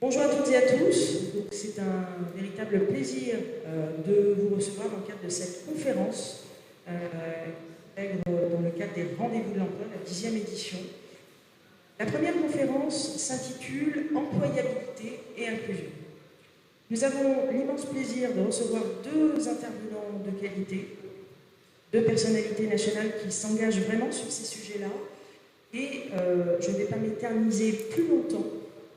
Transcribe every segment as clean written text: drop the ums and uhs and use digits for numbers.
Bonjour à toutes et à tous. C'est un véritable plaisir de vous recevoir dans le cadre de cette conférence dans le cadre des Rendez-vous de l'emploi, la 10e édition. La première conférence s'intitule Employabilité et inclusion. Nous avons l'immense plaisir de recevoir deux intervenants de qualité, deux personnalités nationales qui s'engagent vraiment sur ces sujets-là. Et je ne vais pas m'éterniser plus longtemps,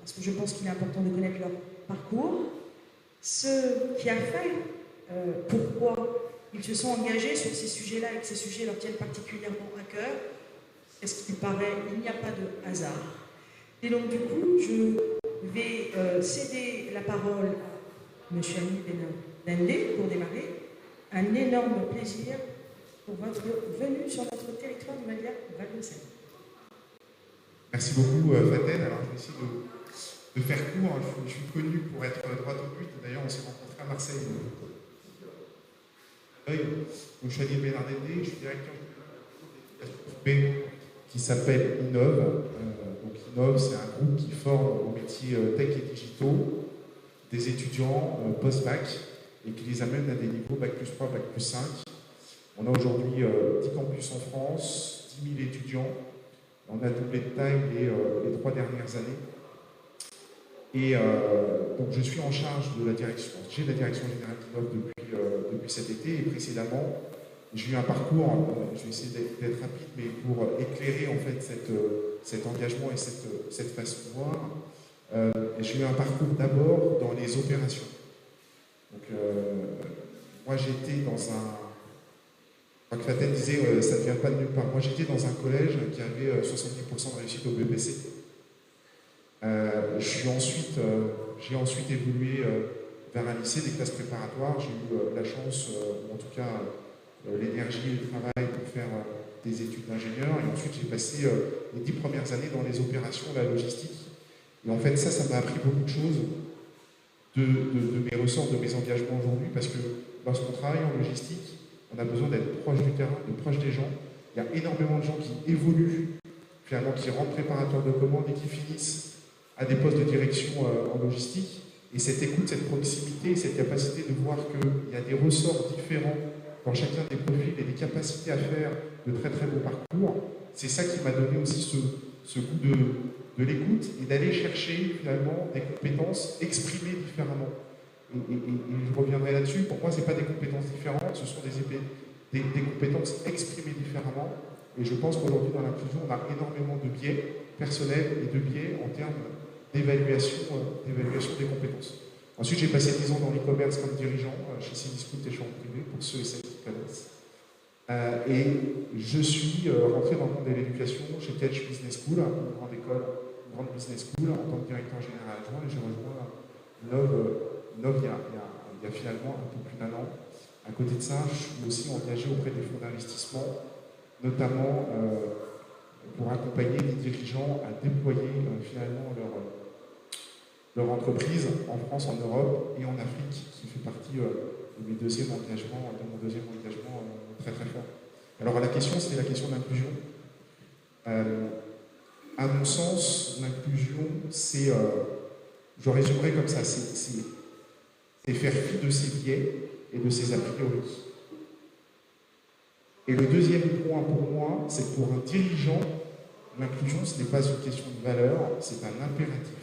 parce que je pense qu'il est important de connaître leur parcours, ce qui a fait, pourquoi ils se sont engagés sur ces sujets-là et que ces sujets leur tiennent particulièrement à cœur. Est-ce qu'il paraît, il n'y a pas de hasard. Et donc du coup, je vais céder la parole à M. Ami Benandé pour démarrer. Un énorme plaisir pour votre venue sur notre territoire de manière Val-de-Seine. Merci beaucoup, Faten. Alors, je vais essayer de faire court. Je suis connu pour être droit au but. D'ailleurs, on s'est rencontrés à Marseille. Donc, je suis Annie Benardendé, je suis directeur de qui s'appelle Innov. Donc, Innov, c'est un groupe qui forme aux métiers tech et digitaux des étudiants post-bac et qui les amène à des niveaux bac plus 3, bac plus 5. On a aujourd'hui 10 campus en France, 10 000 étudiants. On a doublé de taille les 3 dernières années. Et donc je suis en charge de la direction. J'ai la direction générale d'Innov depuis cet été. Et précédemment, j'ai eu un parcours, je vais essayer d'être rapide, mais pour éclairer en fait cet engagement et cette façon de voir. J'ai eu un parcours d'abord dans les opérations. Donc moi j'étais dans un... Je crois que Faten disait ça ne vient pas de nulle part. Moi, j'étais dans un collège qui avait 70% de réussite au BPC. J'ai ensuite évolué vers un lycée, des classes préparatoires. J'ai eu la chance, ou en tout cas l'énergie et le travail pour faire des études d'ingénieur. Et ensuite, j'ai passé les 10 premières années dans les opérations, la logistique. Et en fait, ça m'a appris beaucoup de choses de mes ressorts, de mes engagements aujourd'hui, parce que lorsqu'on travaille en logistique, on a besoin d'être proche du terrain, de proche des gens. Il y a énormément de gens qui évoluent, finalement, qui rentrent préparateurs de commandes et qui finissent à des postes de direction en logistique. Et cette écoute, cette proximité, cette capacité de voir qu'il y a des ressorts différents dans chacun des profils et des capacités à faire de très très beaux parcours, c'est ça qui m'a donné aussi ce goût de l'écoute et d'aller chercher finalement des compétences exprimées différemment. Et je reviendrai là-dessus, pour moi, ce n'est pas des compétences différentes, ce sont des compétences exprimées différemment. Et je pense qu'aujourd'hui, dans l'inclusion, on a énormément de biais personnels et de biais en termes d'évaluation des compétences. Ensuite, j'ai passé 10 ans dans l'e-commerce comme dirigeant chez Cdiscount et Chambre Privée, pour ceux et celles qui connaissent. Et je suis rentré dans le monde de l'éducation chez Tech Business School, une grande école, une grande business school, en tant que directeur général adjoint, et j'ai rejoint Innov il y a finalement un peu plus d'1 an. À côté de ça, je suis aussi engagé auprès des fonds d'investissement, notamment pour accompagner les dirigeants à déployer finalement leur entreprise en France, en Europe et en Afrique, qui fait partie de mon deuxième engagement très très fort. Alors la question, c'est la question d'inclusion. À mon sens, l'inclusion, c'est, je résumerai comme ça, c'est faire fi de ses biais et de ses a priori. Et le deuxième point pour moi, c'est que pour un dirigeant, l'inclusion, ce n'est pas une question de valeur, c'est un impératif.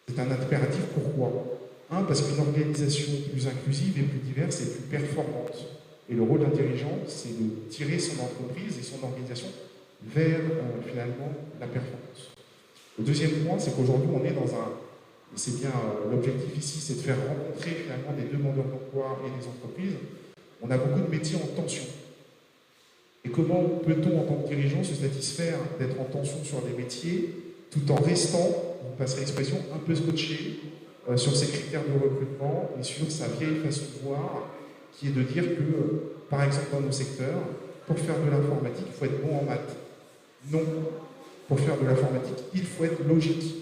C'est un impératif pourquoi ? Parce qu'une organisation plus inclusive et plus diverse est plus performante. Et le rôle d'un dirigeant, c'est de tirer son entreprise et son organisation vers finalement la performance. Le deuxième point, c'est qu'aujourd'hui, on est dans un... Et c'est bien l'objectif ici, c'est de faire rencontrer finalement des demandeurs d'emploi et des entreprises. On a beaucoup de métiers en tension. Et comment peut-on, en tant que dirigeant, se satisfaire d'être en tension sur des métiers tout en restant, on passerait l'expression, un peu scotché sur ses critères de recrutement et sur sa vieille façon de voir, qui est de dire que, par exemple, dans nos secteurs, pour faire de l'informatique, il faut être bon en maths. Non. Pour faire de l'informatique, il faut être logique.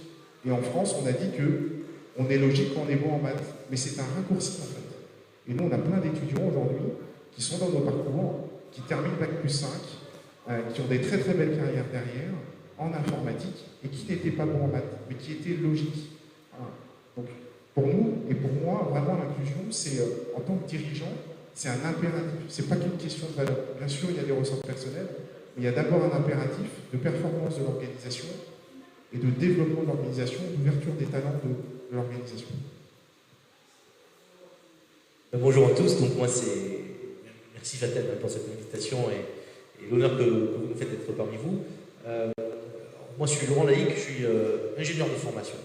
Et en France, on a dit qu'on est logique quand on est bon en maths. Mais c'est un raccourci, en fait. Et nous, on a plein d'étudiants aujourd'hui qui sont dans nos parcours, qui terminent Bac plus 5, qui ont des très très belles carrières derrière, en informatique, et qui n'étaient pas bons en maths, mais qui étaient logiques. Donc, pour nous et pour moi, vraiment l'inclusion, c'est en tant que dirigeant, c'est un impératif. C'est pas qu'une question de valeur. Bien sûr, il y a des ressorts personnels, mais il y a d'abord un impératif de performance de l'organisation et de développement de l'organisation, d'ouverture des talents de l'organisation. Bonjour à tous, donc moi c'est... Merci Fatem pour cette invitation et l'honneur que vous me faites d'être parmi vous. Moi je suis Laurent Laïc, je suis ingénieur de formation,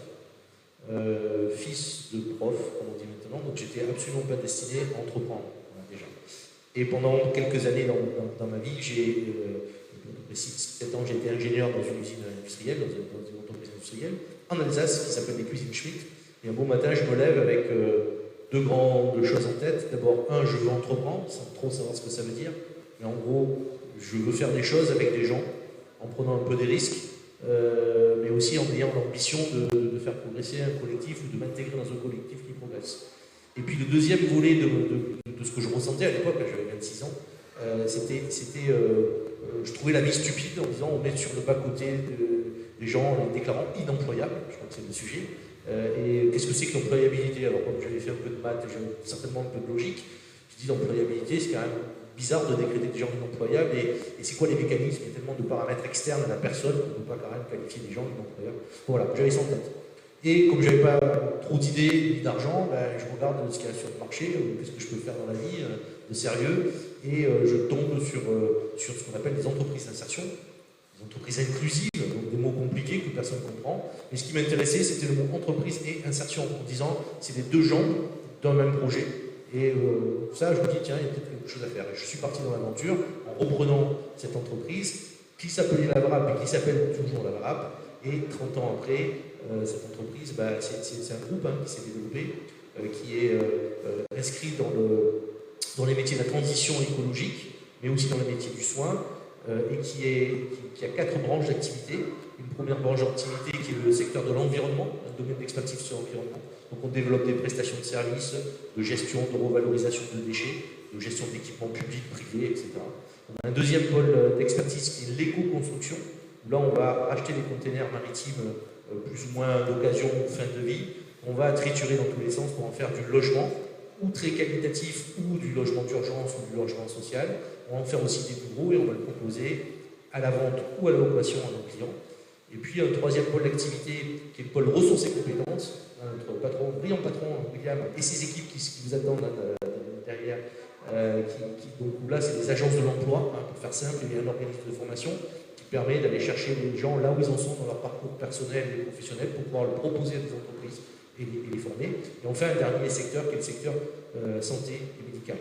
fils de prof, comme on dit maintenant, donc j'étais absolument pas destiné à entreprendre déjà. Et pendant quelques années dans ma vie, j'ai 6-7 ans, j'ai été ingénieur dans une usine industrielle, dans une entreprise industrielle, en Alsace, qui s'appelle les Cuisines Schmitt. Et un beau matin, je me lève avec deux choses en tête. D'abord, je veux entreprendre, sans trop savoir ce que ça veut dire. Mais en gros, je veux faire des choses avec des gens, en prenant un peu des risques, mais aussi en ayant l'ambition de faire progresser un collectif ou de m'intégrer dans un collectif qui progresse. Et puis le deuxième volet de ce que je ressentais à l'époque, quand j'avais 26 ans, je trouvais la vie stupide en disant on met sur le bas-côté des gens en les déclarant inemployables, je crois que c'est le sujet. Et qu'est-ce que c'est que l'employabilité? Alors comme j'avais fait un peu de maths et j'avais certainement un peu de logique, je dis l'employabilité c'est quand même bizarre de décréter des gens inemployables et c'est quoi les mécanismes? Il y a tellement de paramètres externes à la personne qu'on ne peut pas quand même qualifier des gens inemployables. Voilà, j'avais ça en tête. Et comme je n'avais pas trop d'idées ni d'argent, je regarde ce qu'il y a sur le marché, qu'est-ce que je peux faire dans la vie de sérieux, et je tombe sur ce qu'on appelle des entreprises d'insertion, des entreprises inclusives, donc des mots compliqués que personne ne comprend. Mais ce qui m'intéressait, c'était le mot entreprise et insertion, en disant c'est les deux jambes d'un même projet. Et ça, je me dis, tiens, il y a peut-être quelque chose à faire. Et je suis parti dans l'aventure en reprenant cette entreprise qui s'appelait la VRAP et qui s'appelle toujours la VRAP. Et 30 ans après, cette entreprise, c'est un groupe qui s'est développé, qui est inscrit dans les métiers de la transition écologique, mais aussi dans les métiers du soin, et qui a 4 branches d'activité. Une première branche d'activité qui est le secteur de l'environnement, un domaine d'expertise sur l'environnement. Donc on développe des prestations de services, de gestion, de revalorisation de déchets, de gestion d'équipements publics, privés, etc. On a un deuxième pôle d'expertise qui est l'éco-construction. Là, on va acheter des containers maritimes plus ou moins d'occasion ou fin de vie. On va triturer dans tous les sens pour en faire du logement, ou très qualitatif, ou du logement d'urgence, ou du logement social. On va en faire aussi des plus gros et on va le proposer à la vente ou à la location à nos clients. Et puis, un troisième pôle d'activité qui est le pôle ressources et compétences. Notre patron, brillant patron, William, et ses équipes qui vous attendent derrière. Donc là, c'est des agences de l'emploi, pour faire simple, il y a un organisme de formation qui permet d'aller chercher les gens là où ils en sont dans leur parcours personnel et professionnel pour pouvoir le proposer à des entreprises et les former. Et enfin, un dernier secteur qui est le secteur santé et médical.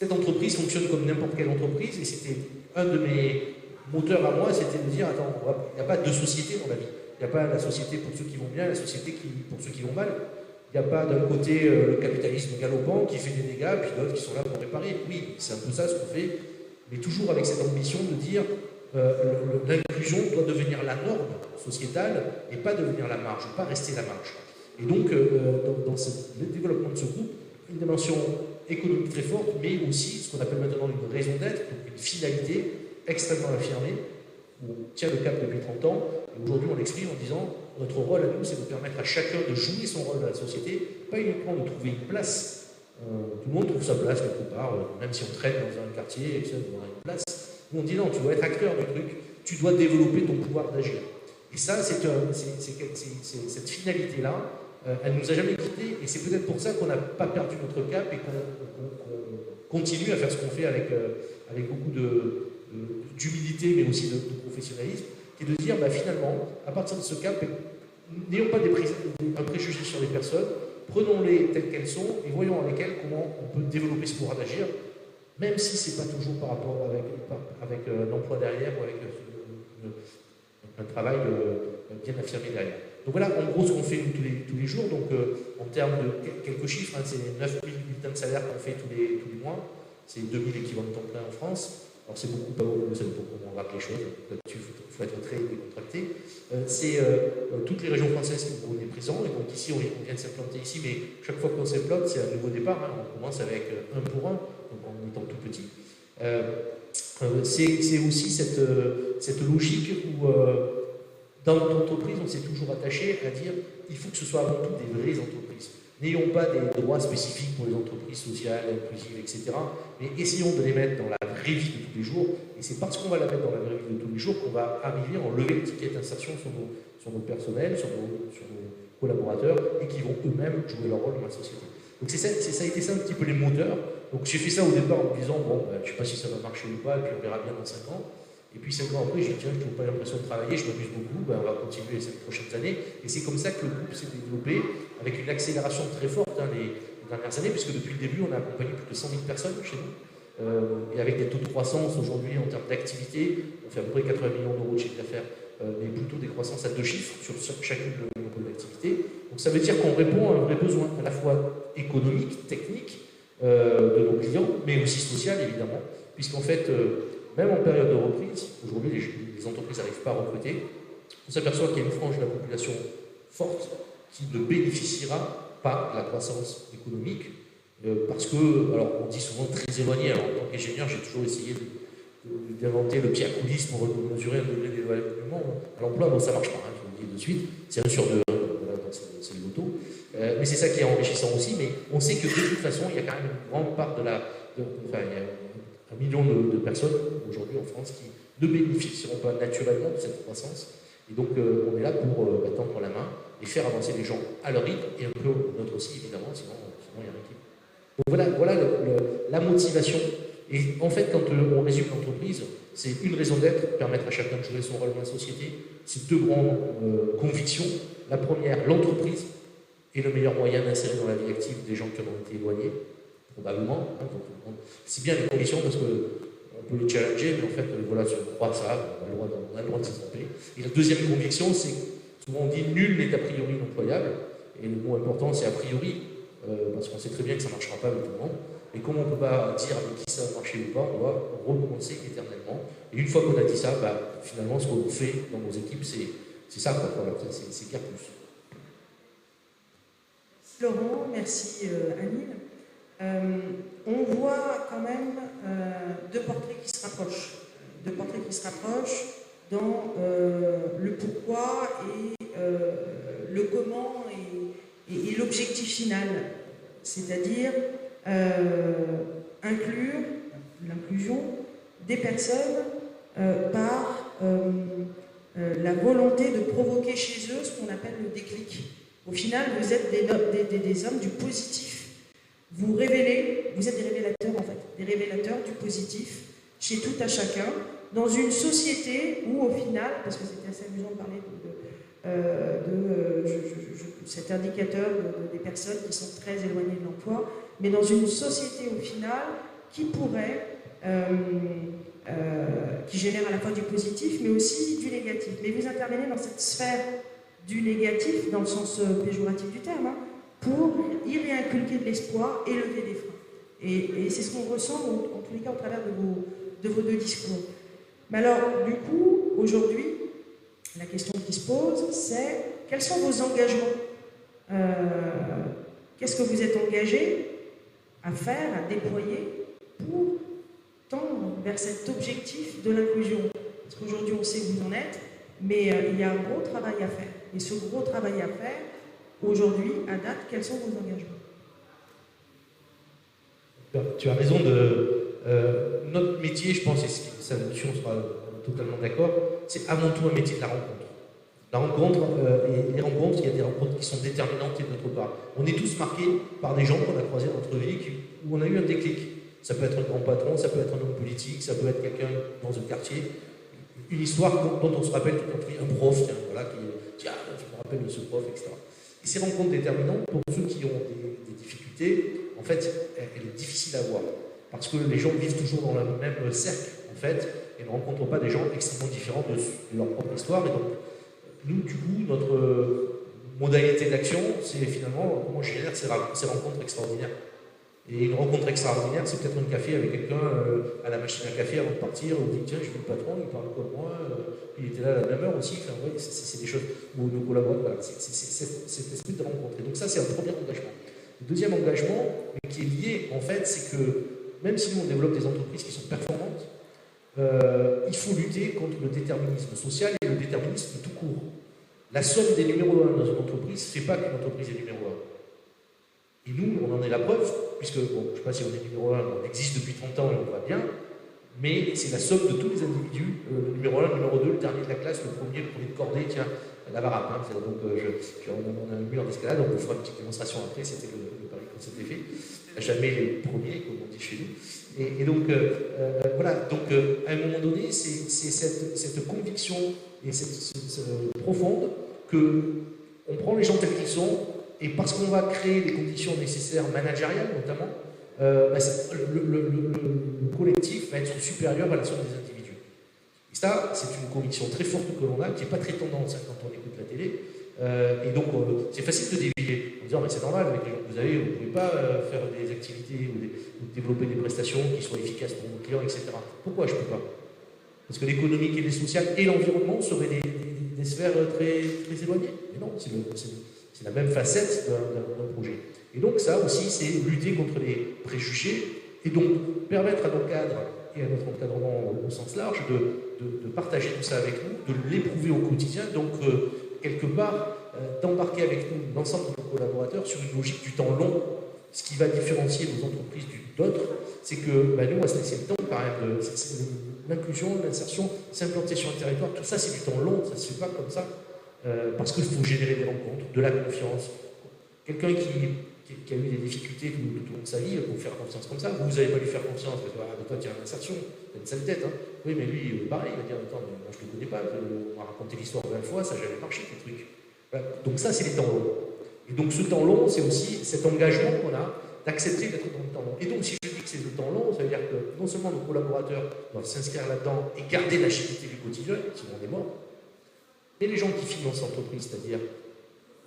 Cette entreprise fonctionne comme n'importe quelle entreprise et c'était un de mes moteurs à moi, c'était de dire, attends, il n'y a pas deux sociétés dans la vie. Il n'y a pas la société pour ceux qui vont bien, la société pour ceux qui vont mal. Il n'y a pas d'un côté le capitalisme galopant qui fait des dégâts, puis d'autres qui sont là pour réparer. Oui, c'est un peu ça ce qu'on fait, mais toujours avec cette ambition de dire l'inclusion doit devenir la norme sociétale et pas devenir la marge, pas rester la marge. Et donc, dans le développement de ce groupe, une dimension économique très forte, mais aussi ce qu'on appelle maintenant une raison d'être, donc une finalité extrêmement affirmée, où on tient le cap depuis 30 ans, et aujourd'hui on l'exprime en disant notre rôle à nous, c'est de permettre à chacun de jouer son rôle dans la société, pas uniquement de trouver une place. Tout le monde trouve sa place quelque part, même si on traîne dans un quartier et que ça, on a une place. Nous on dit non, tu dois être acteur du truc, tu dois développer ton pouvoir d'agir. Et ça, cette finalité-là, elle ne nous a jamais quittés, et c'est peut-être pour ça qu'on n'a pas perdu notre cap et qu'on continue à faire ce qu'on fait avec beaucoup d'humilité, mais aussi de professionnalisme, qui est de dire, finalement, à partir de ce cap, n'ayons pas un préjugé sur les personnes, prenons-les telles qu'elles sont et voyons avec elles comment on peut développer ce pouvoir d'agir, même si ce n'est pas toujours par rapport avec l'emploi derrière ou avec un travail bien affirmé derrière. Donc voilà, en gros, ce qu'on fait tous les jours. Donc, en termes de quelques chiffres, c'est 9 000 bulletins de salaire qu'on fait tous les mois. C'est 2000 équivalents de temps plein en France. Alors, c'est beaucoup, pas beaucoup, ça dépend comment on regarde les choses. Là-dessus, il faut être très décontracté. C'est toutes les régions françaises où on est présent. Et donc, ici, on vient de s'implanter ici, mais chaque fois qu'on s'implante, c'est un nouveau départ. On commence avec 1 pour 1, donc en étant tout petit. C'est aussi cette logique où Dans notre entreprise, on s'est toujours attaché à dire il faut que ce soit avant tout des vraies entreprises. N'ayons pas des droits spécifiques pour les entreprises sociales, inclusives, etc. Mais essayons de les mettre dans la vraie vie de tous les jours. Et c'est parce qu'on va la mettre dans la vraie vie de tous les jours qu'on va arriver à enlever le ticket d'insertion sur nos personnels, sur nos collaborateurs, et qui vont eux-mêmes jouer leur rôle dans la société. Donc ça a été ça un petit peu les moteurs. Donc j'ai fait ça au départ en me disant, bon, je ne sais pas si ça va marcher ou pas, et puis on verra bien dans 5 ans. Et puis 5 ans après, j'ai dit, tiens, je n'ai pas l'impression de travailler, je m'amuse beaucoup, on va continuer les 5 prochaines années. Et c'est comme ça que le groupe s'est développé, avec une accélération très forte les dernières années, puisque depuis le début, on a accompagné plus de 100 000 personnes chez nous. Et avec des taux de croissance aujourd'hui en termes d'activité, on fait à peu près 80 millions d'euros de chiffre d'affaires, mais plutôt des croissances à 2 chiffres sur chacune de nos pôles d'activité. Donc ça veut dire qu'on répond à un vrai besoin, à la fois économique, technique de nos clients, mais aussi social évidemment, puisqu'en fait, même en période de reprise, aujourd'hui les entreprises n'arrivent pas à recruter, on s'aperçoit qu'il y a une frange de la population forte qui ne bénéficiera pas de la croissance économique, parce que, alors on dit souvent très éloigné, alors en tant qu'ingénieur j'ai toujours essayé d'inventer le pied à coulisses pour mesurer un degré d'éloignement à l'emploi, donc ça ne marche pas, je vous le dis de suite, c'est 1 sur 2, voilà, c'est le loto, mais c'est ça qui est enrichissant aussi, mais on sait que de toute façon il y a quand même une grande part il y a 1 million de personnes aujourd'hui en France qui ne bénéficieront pas naturellement de cette croissance, et donc on est là pour tendre la main et faire avancer les gens à leur rythme, et un peu notre aussi évidemment, sinon il y a un équipe. Donc voilà la motivation. Et en fait, quand on résume l'entreprise, c'est une raison d'être, permettre à chacun de jouer son rôle dans la société. C'est 2 grandes convictions. La première, l'entreprise est le meilleur moyen d'insérer dans la vie active des gens qui en ont été éloignés, probablement. Hein, c'est bien les convictions parce qu'on peut les challenger, mais en fait, voilà, si on croit que ça, on a le droit de se tromper. Et la deuxième conviction, c'est souvent on dit nul n'est a priori non employable. Et le mot important, c'est a priori. Parce qu'on sait très bien que ça ne marchera pas avec tout le monde. Et comme on ne peut pas dire avec qui ça va marcher ou pas, on doit recommencer éternellement. Et une fois qu'on a dit ça, finalement, ce qu'on fait dans nos équipes, c'est ça, voilà, c'est CARE+. Laurent, merci Anil. On voit quand même 2 portraits qui se rapprochent. 2 portraits qui se rapprochent dans le pourquoi et le comment et l'objectif final, c'est-à-dire inclure l'inclusion des personnes par la volonté de provoquer chez eux ce qu'on appelle le déclic. Au final, vous êtes des hommes du positif. Vous révélez, vous êtes des révélateurs en fait, des révélateurs du positif chez tout à chacun, dans une société où au final, parce que c'était assez amusant de parler cet indicateur des personnes qui sont très éloignées de l'emploi, mais dans une société au final qui pourrait, qui génère à la fois du positif mais aussi du négatif. Mais vous intervenez dans cette sphère du négatif, dans le sens péjoratif du terme, hein, pour y réinculquer de l'espoir et lever des freins. Et c'est ce qu'on ressent en tous les cas au travers de vos 2 discours. Mais alors, du coup, aujourd'hui, la question qui se pose, c'est quels sont vos engagements ? Qu'est-ce que vous êtes engagé à faire, à déployer pour tendre vers cet objectif de l'inclusion ? Parce qu'aujourd'hui, on sait où vous en êtes, mais il y a un gros travail à faire. Et ce gros travail à faire, aujourd'hui, à date, quels sont vos engagements ? Tu as raison notre métier, je pense, et sa notion sera totalement d'accord, c'est avant tout un métier de la rencontre. La rencontre, et les rencontres, il y a des rencontres qui sont déterminantes de notre part. On est tous marqués par des gens qu'on a croisés dans notre vie où on a eu un déclic. Ça peut être un grand patron, ça peut être un homme politique, ça peut être quelqu'un dans un quartier. Une histoire dont on se rappelle, y compris un prof, voilà, qui dit « Ah, je me rappelle de ce prof », etc. Et ces rencontres déterminantes, pour ceux qui ont des difficultés, en fait, elle est difficile à voir. Parce que les gens vivent toujours dans le même cercle, en fait, et ne rencontrent pas des gens extrêmement différents de leur propre histoire. Et donc, nous, du coup, notre modalité d'action, c'est finalement comment je génère ces rencontres extraordinaires. Et une rencontre extraordinaire, c'est peut-être un café avec quelqu'un à la machine à café avant de partir, où on dit tiens, je veux le patron, il parle comme moi, il était là à la même heure aussi. Enfin, ouais, c'est des choses où nos collaborateurs, voilà, c'est cet esprit de rencontrer. Donc ça, c'est un premier engagement. Le deuxième engagement, mais qui est lié, en fait, c'est que même si nous, on développe des entreprises qui sont performantes, il faut lutter contre le déterminisme social et le déterminisme tout court. La somme des numéros 1 dans une entreprise ne fait pas qu'une entreprise est numéro 1. Et nous, on en est la preuve, puisque, bon, je ne sais pas si on est numéro 1, on existe depuis 30 ans et on va bien, mais c'est la somme de tous les individus, le numéro 1, le numéro 2, le dernier de la classe, le premier de cordée, tiens, la varap. Hein, donc, on a un mur d'escalade, on vous fera une petite démonstration après, c'était le pari qu'on s'était fait. Jamais les premiers, comme on dit chez nous. Et donc, voilà, donc à un moment donné, c'est cette conviction et cette profonde qu'on prend les gens tels qu'ils sont, et parce qu'on va créer les conditions nécessaires managériales, notamment, le collectif va être supérieur à la somme des individus. Et ça, c'est une conviction très forte que l'on a, qui n'est pas très tendance quand on écoute la télé. Et donc, c'est facile de dévier en disant, mais c'est normal, avec les gens que vous avez, vous ne pouvez pas faire des activités ou développer des prestations qui soient efficaces pour vos clients, etc. Pourquoi je ne peux pas? Parce que l'économique et les sociales et l'environnement seraient des sphères très, très éloignées. Mais non, c'est la même facette d'un projet. Et donc, ça aussi, c'est lutter contre les préjugés et donc permettre à nos cadres et à notre encadrement au sens large de partager tout ça avec nous, de l'éprouver au quotidien. Donc, quelque part, d'embarquer avec nous l'ensemble de nos collaborateurs sur une logique du temps long. Ce qui va différencier nos entreprises d'autres, c'est que nous, on va se laisser le temps, quand même, l'inclusion, l'insertion, s'implanter sur un territoire, tout ça, c'est du temps long, ça ne se fait pas comme ça, parce qu'il faut générer des rencontres, de la confiance. Quelqu'un qui a eu des difficultés tout au long de sa vie, pour faire confiance comme ça, vous n'allez pas lui faire confiance, parce que toi, tu as une insertion, tu as une sale tête, hein. Oui, mais lui, pareil, il va dire, attends, mais moi, je ne le connais pas, on m'a raconté l'histoire 20 fois, ça n'a jamais marché, tes trucs. Voilà. Donc ça, c'est les temps longs. Et donc ce temps long, c'est aussi cet engagement qu'on a d'accepter d'être dans le temps long. Et donc si je dis que c'est le temps long, ça veut dire que non seulement nos collaborateurs doivent s'inscrire là-dedans et garder l'agilité du quotidien, sinon on est mort, mais les gens qui financent l'entreprise, c'est-à-dire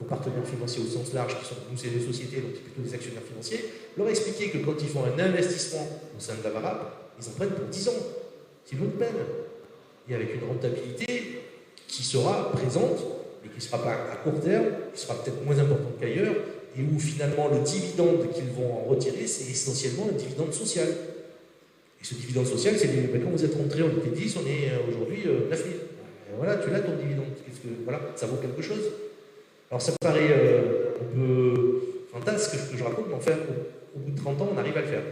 nos partenaires financiers au sens large, qui sont nous, c'est des sociétés, donc c'est plutôt des actionnaires financiers, leur expliquer que quand ils font un investissement au sein de la varap, ils en prennent pour 10 ans. C'est une autre peine. Et avec une rentabilité qui sera présente, et qui ne sera pas à court terme, qui sera peut-être moins importante qu'ailleurs, et où finalement le dividende qu'ils vont en retirer, c'est essentiellement un dividende social. Et ce dividende social, c'est quand vous êtes rentré, on était 10, on est aujourd'hui 9 000. Voilà, tu l'as ton dividende. Voilà, ça vaut quelque chose. Alors ça paraît un peu fantasque ce que je raconte, mais en fait, au bout de 30 ans, on arrive à le faire.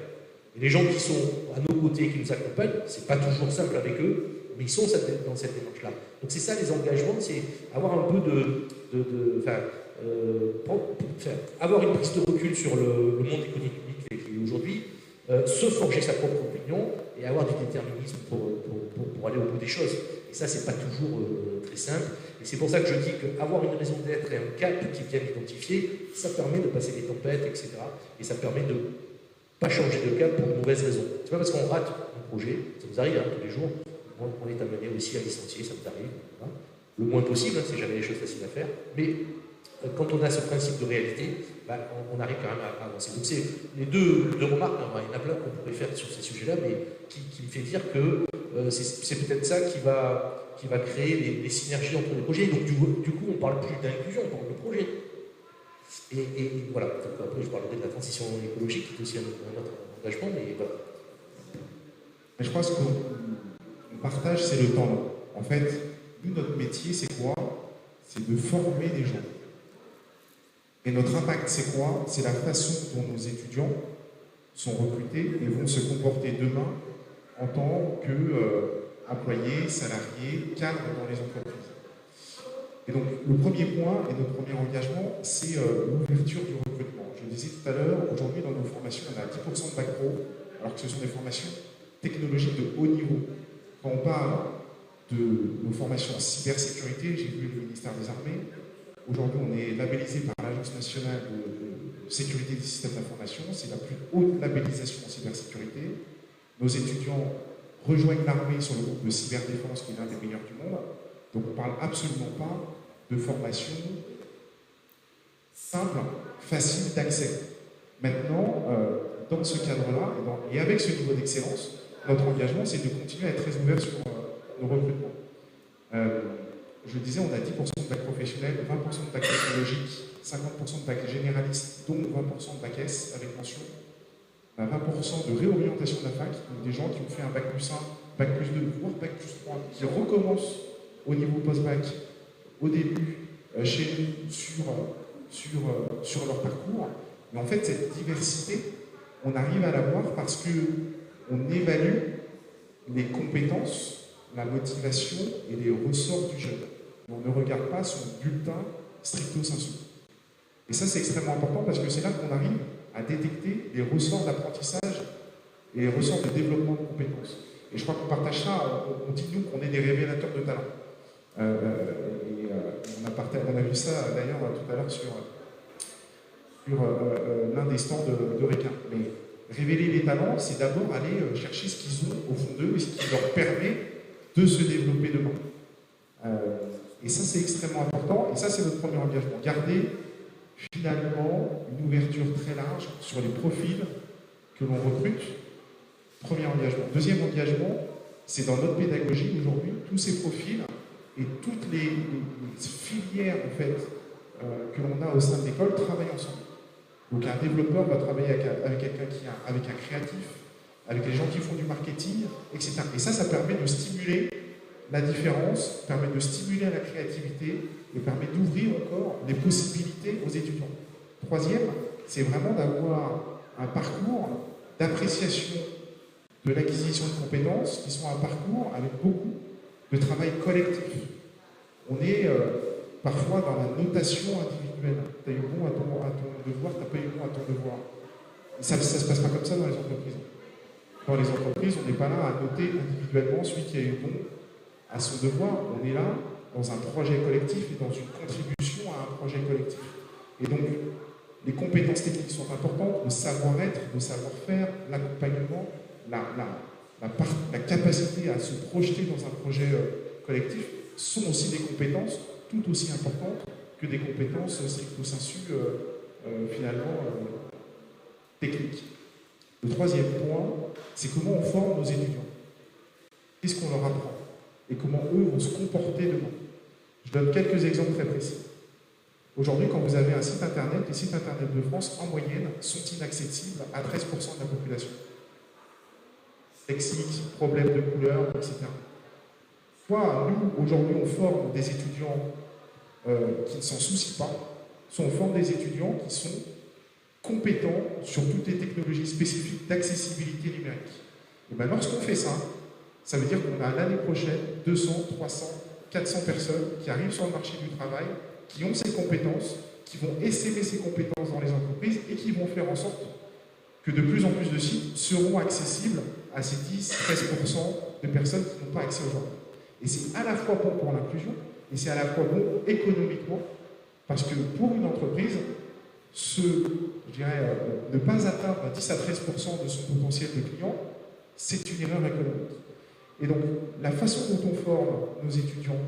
Et les gens qui sont à nos côtés, qui nous accompagnent, c'est pas toujours simple avec eux, mais ils sont dans cette démarche-là. Donc c'est ça les engagements, c'est avoir un peu avoir une prise de recul sur le monde économique qui est aujourd'hui, se forger sa propre opinion et avoir du déterminisme pour aller au bout des choses. Et ça, c'est pas toujours très simple. Et c'est pour ça que je dis qu'avoir une raison d'être et un cap qui est bien identifié, ça permet de passer des tempêtes, etc. Et ça permet de pas changer de cap pour de mauvaises raisons. C'est pas parce qu'on rate un projet, ça nous arrive tous les jours, on est amené aussi à licencier, ça nous arrive. Hein. Le moins possible, c'est jamais les choses faciles à faire, mais quand on a ce principe de réalité, on arrive quand même à avancer. Donc c'est les deux remarques, il y en a plein qu'on pourrait faire sur ces sujets-là, mais qui me fait dire que c'est peut-être ça qui va créer les synergies entre les projets. Donc du coup, on ne parle plus d'inclusion, on parle de projet. Et voilà, donc, après je parlerai de la transition écologique, qui est aussi un autre engagement, mais voilà. Mais je pense qu'on partage, c'est le temps long. En fait, nous, notre métier, c'est quoi? C'est de former des gens. Et notre impact, c'est quoi? C'est la façon dont nos étudiants sont recrutés et vont se comporter demain en tant qu'employés, salariés, cadres dans les entreprises. Et donc, le premier point et notre premier engagement, c'est l'ouverture du recrutement. Je le disais tout à l'heure, aujourd'hui, dans nos formations, on a 10% de bac pro, alors que ce sont des formations technologiques de haut niveau. Quand on parle de nos formations en cybersécurité, j'ai vu le ministère des Armées. Aujourd'hui, on est labellisé par l'Agence nationale de sécurité des systèmes d'information. C'est la plus haute labellisation en cybersécurité. Nos étudiants rejoignent l'armée sur le groupe de cyberdéfense, qui est l'un des meilleurs du monde. Donc, on ne parle absolument pas de formation simple, facile d'accès. Maintenant, dans ce cadre-là, et avec ce niveau d'excellence, notre engagement, c'est de continuer à être très ouvert sur nos recrutements. Je le disais, on a 10% de bac professionnel, 20% de bac technologique, 50% de bac généraliste, dont 20% de bac S avec mention. On a 20% de réorientation de la fac, donc des gens qui ont fait un bac +1 bac plus 2, voire bac plus 3, qui recommencent au niveau post-bac, au début, chez nous, sur leur parcours. Mais en fait, cette diversité, on arrive à l'avoir parce qu'on évalue les compétences, la motivation et les ressorts du jeune. On ne regarde pas son bulletin stricto sensu. Et ça, c'est extrêmement important parce que c'est là qu'on arrive à détecter les ressorts d'apprentissage et les ressorts de développement de compétences. Et je crois qu'on partage ça, on dit nous qu'on est des révélateurs de talent. On a vu ça d'ailleurs tout à l'heure sur l'un des stands de Requin. Mais révéler les talents, c'est d'abord aller chercher ce qu'ils ont au fond d'eux et ce qui leur permet de se développer demain. Et ça, c'est extrêmement important. Et ça, c'est notre premier engagement. Garder finalement une ouverture très large sur les profils que l'on recrute. Premier engagement. Deuxième engagement, c'est dans notre pédagogie aujourd'hui, tous ces profils et toutes les filières en fait, que l'on a au sein de l'école travaillent ensemble. Donc un développeur va travailler avec quelqu'un avec un créatif, avec les gens qui font du marketing, etc. Et ça permet de stimuler la différence, permet de stimuler la créativité et permet d'ouvrir encore les possibilités aux étudiants. Troisième, c'est vraiment d'avoir un parcours d'appréciation de l'acquisition de compétences qui sont un parcours avec beaucoup de travail collectif. On est parfois dans la notation individuelle. Tu as eu bon à ton devoir, tu n'as pas eu bon à ton devoir. Ça ne se passe pas comme ça dans les entreprises. Dans les entreprises, on n'est pas là à noter individuellement celui qui a eu bon à son devoir. On est là dans un projet collectif et dans une contribution à un projet collectif. Et donc, les compétences techniques sont importantes, le savoir-être, le savoir-faire, l'accompagnement, la capacité à se projeter dans un projet collectif sont aussi des compétences tout aussi importantes que des compétences stricto sensu finalement techniques. Le troisième point, c'est comment on forme nos étudiants. Qu'est-ce qu'on leur apprend et comment eux vont se comporter demain. Je donne quelques exemples très précis. Aujourd'hui, quand vous avez un site internet, les sites internet de France, en moyenne, sont inaccessibles à 13% de la population. Lexique, problème de couleur, etc. Soit nous, aujourd'hui, on forme des étudiants qui ne s'en soucient pas, soit on forme des étudiants qui sont compétents sur toutes les technologies spécifiques d'accessibilité numérique. Et bien, lorsqu'on fait ça, ça veut dire qu'on a l'année prochaine 200, 300, 400 personnes qui arrivent sur le marché du travail, qui ont ces compétences, qui vont essaimer ces compétences dans les entreprises et qui vont faire en sorte que de plus en plus de sites seront accessibles à ces 10-13% de personnes qui n'ont pas accès aujourd'hui. Et c'est à la fois bon pour l'inclusion et c'est à la fois bon économiquement parce que pour une entreprise, ne pas atteindre 10 à 13% de son potentiel de client, c'est une erreur économique. Et donc, la façon dont on forme nos étudiants,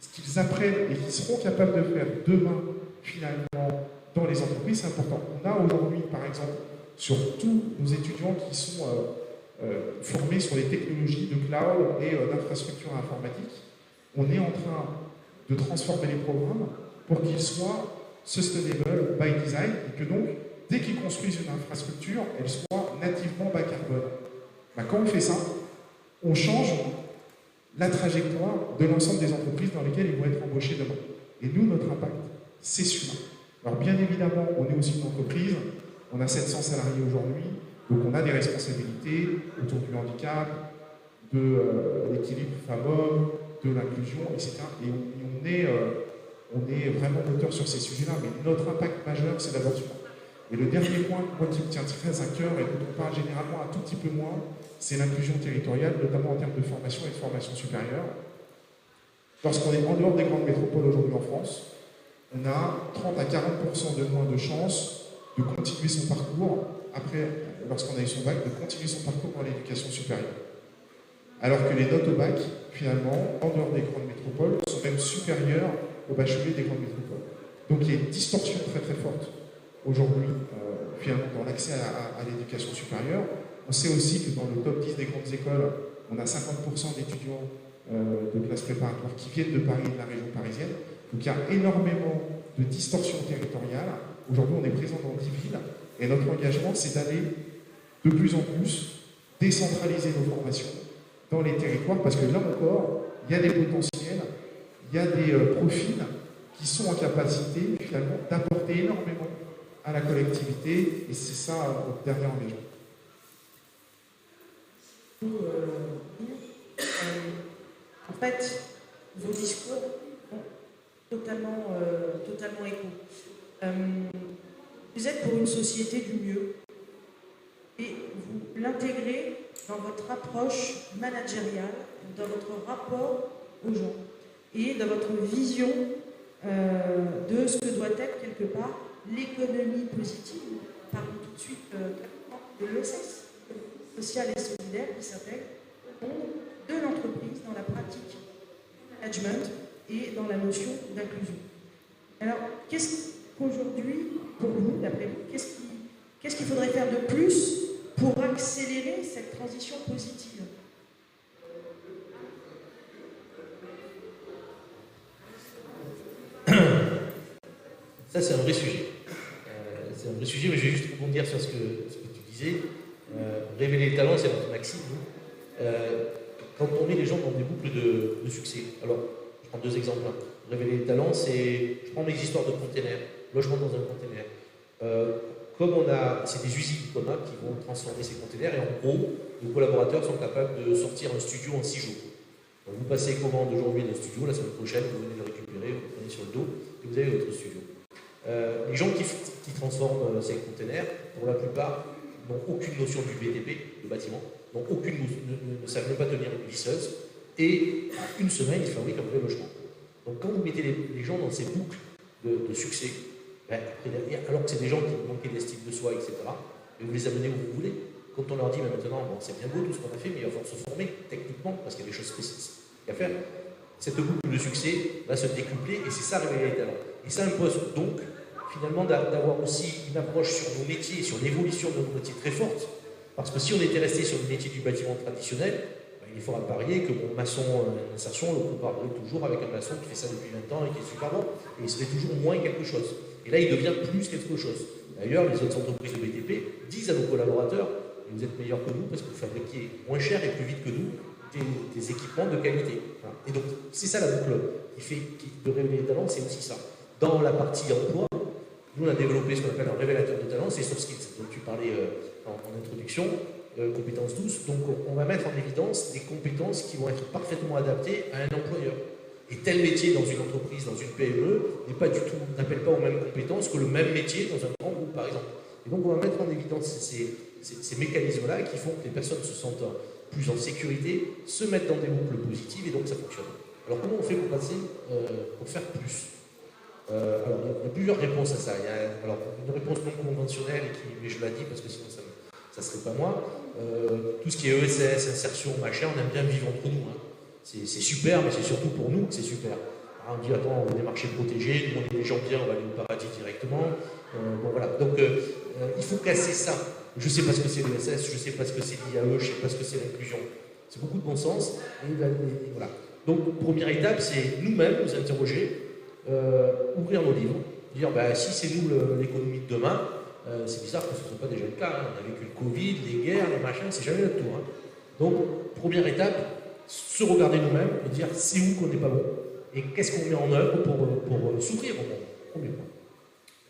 ce qu'ils apprennent et qu'ils seront capables de faire demain, finalement, dans les entreprises, c'est important. On a aujourd'hui, par exemple, sur tous nos étudiants qui sont formés sur les technologies de cloud et d'infrastructure informatique, on est en train de transformer les programmes pour qu'ils soient sustainable by design et que donc, dès qu'ils construisent une infrastructure, elle soit nativement bas carbone. Quand on fait ça, on change la trajectoire de l'ensemble des entreprises dans lesquelles ils vont être embauchés demain. Et nous, notre impact, c'est celui-là. Alors bien évidemment, on est aussi une entreprise, on a 700 salariés aujourd'hui, donc on a des responsabilités autour du handicap, de l'équilibre femmes-hommes, de l'inclusion, etc. Et on est vraiment moteur sur ces sujets-là, mais notre impact majeur, c'est d'abord celui-là. Et le dernier point, moi, qui me tient très à cœur et dont on parle généralement un tout petit peu moins, c'est l'inclusion territoriale, notamment en termes de formation et de formation supérieure. Lorsqu'on est en dehors des grandes métropoles aujourd'hui en France, on a 30 à 40% de moins de chances de continuer son parcours, après, lorsqu'on a eu son bac, de continuer son parcours dans l'éducation supérieure. Alors que les notes au bac, finalement, en dehors des grandes métropoles, sont même supérieures aux bacheliers des grandes métropoles. Donc il y a une distorsion très très forte aujourd'hui, finalement, dans l'accès à l'éducation supérieure. On sait aussi que dans le top 10 des grandes écoles, on a 50% d'étudiants de classes préparatoires qui viennent de Paris et de la région parisienne. Donc il y a énormément de distorsions territoriales. Aujourd'hui, on est présent dans 10 villes et notre engagement, c'est d'aller de plus en plus décentraliser nos formations dans les territoires, parce que là encore, il y a des potentiels, il y a des profils qui sont en capacité finalement d'apporter énormément à la collectivité, et c'est ça notre dernier engagement. En fait, vos discours ont totalement écho. Vous êtes pour une société du mieux et vous l'intégrez dans votre approche managériale, dans votre rapport aux gens et dans votre vision de ce que doit être quelque part l'économie positive. Parlons tout de suite de l'ESS, social et solidaire, qui s'appelle le monde de l'entreprise dans la pratique management et dans la notion d'inclusion. Alors, qu'est-ce qu'aujourd'hui, pour vous, d'après vous, qu'est-ce qu'il faudrait faire de plus pour accélérer cette transition positive? Ça, c'est un vrai sujet. C'est un vrai sujet, mais je vais juste rebondir sur ce que tu disais. Révéler les talents, c'est notre maxime. Quand on met les gens dans des boucles de succès, alors, je prends deux exemples. Révéler les talents, c'est, je prends mes histoires de containers, logement dans un container. C'est des usines qu'on a qui vont transformer ces containers, et en gros, nos collaborateurs sont capables de sortir un studio en 6 jours. Donc, vous passez commande aujourd'hui d'un studio, la semaine prochaine, vous venez le récupérer, vous le prenez sur le dos, et vous avez votre studio. Les gens qui transforment ces containers, pour la plupart, n'ont aucune notion du BTP, le bâtiment, ne savent même pas tenir une visseuse, et en une semaine, ils fabriquent un vrai logement. Donc quand vous mettez les gens dans ces boucles de succès, alors que c'est des gens qui manquaient d'estime de soi, etc., et vous les amenez où vous voulez. Quand on leur dit, mais maintenant, bon, c'est bien beau tout ce qu'on a fait, mais il va falloir se former techniquement, parce qu'il y a des choses spécifiques à faire, cette boucle de succès va se décupler, et c'est ça révéler les talents. Et ça impose donc, finalement, d'avoir aussi une approche sur nos métiers, sur l'évolution de nos métiers très forte, parce que si on était resté sur le métier du bâtiment traditionnel, il faudra parier que mon maçon d'insertion le comparerait toujours avec un maçon qui fait ça depuis 20 ans et qui est super bon, et il serait toujours moins quelque chose. Et là, il devient plus quelque chose. D'ailleurs, les autres entreprises de BTP disent à nos collaborateurs, vous êtes meilleurs que nous parce que vous fabriquez moins cher et plus vite que nous des équipements de qualité. Voilà. Et donc, c'est ça la boucle de révéler les talents, c'est aussi ça. Dans la partie emploi, nous, on a développé ce qu'on appelle un révélateur de talent, c'est soft skills, dont tu parlais en introduction, compétences douces. Donc, on va mettre en évidence des compétences qui vont être parfaitement adaptées à un employeur. Et tel métier dans une entreprise, dans une PME, n'appelle pas aux mêmes compétences que le même métier dans un grand groupe, par exemple. Et donc, on va mettre en évidence ces mécanismes-là qui font que les personnes se sentent plus en sécurité, se mettent dans des boucles positives, et donc ça fonctionne. Alors, comment on fait pour faire plus? Alors, il y a plusieurs réponses à ça. Il y a une réponse non conventionnelle, mais je la dis parce que sinon ça ne serait pas moi. Tout ce qui est ESS, insertion, machin, on aime bien vivre entre nous. Hein. C'est super, mais c'est surtout pour nous que c'est super. Alors, on dit, attends, on est des marchés protégés, nous on est des gens bien, on va aller au paradis directement. Bon, voilà. Donc, il faut casser ça. Je ne sais pas ce que c'est l'ESS, je ne sais pas ce que c'est l'IAE, je ne sais pas ce que c'est l'inclusion. C'est beaucoup de bon sens. Et voilà. Donc, première étape, c'est nous-mêmes nous interroger, ouvrir nos livres, dire si c'est nous l'économie de demain, c'est bizarre que ce ne soit pas déjà le cas. Hein. On a vécu le Covid, les guerres, les machins, c'est jamais notre tour. Hein. Donc, première étape, se regarder nous-mêmes et dire c'est où qu'on n'est pas bon et qu'est-ce qu'on met en œuvre pour s'ouvrir au monde. Premier point.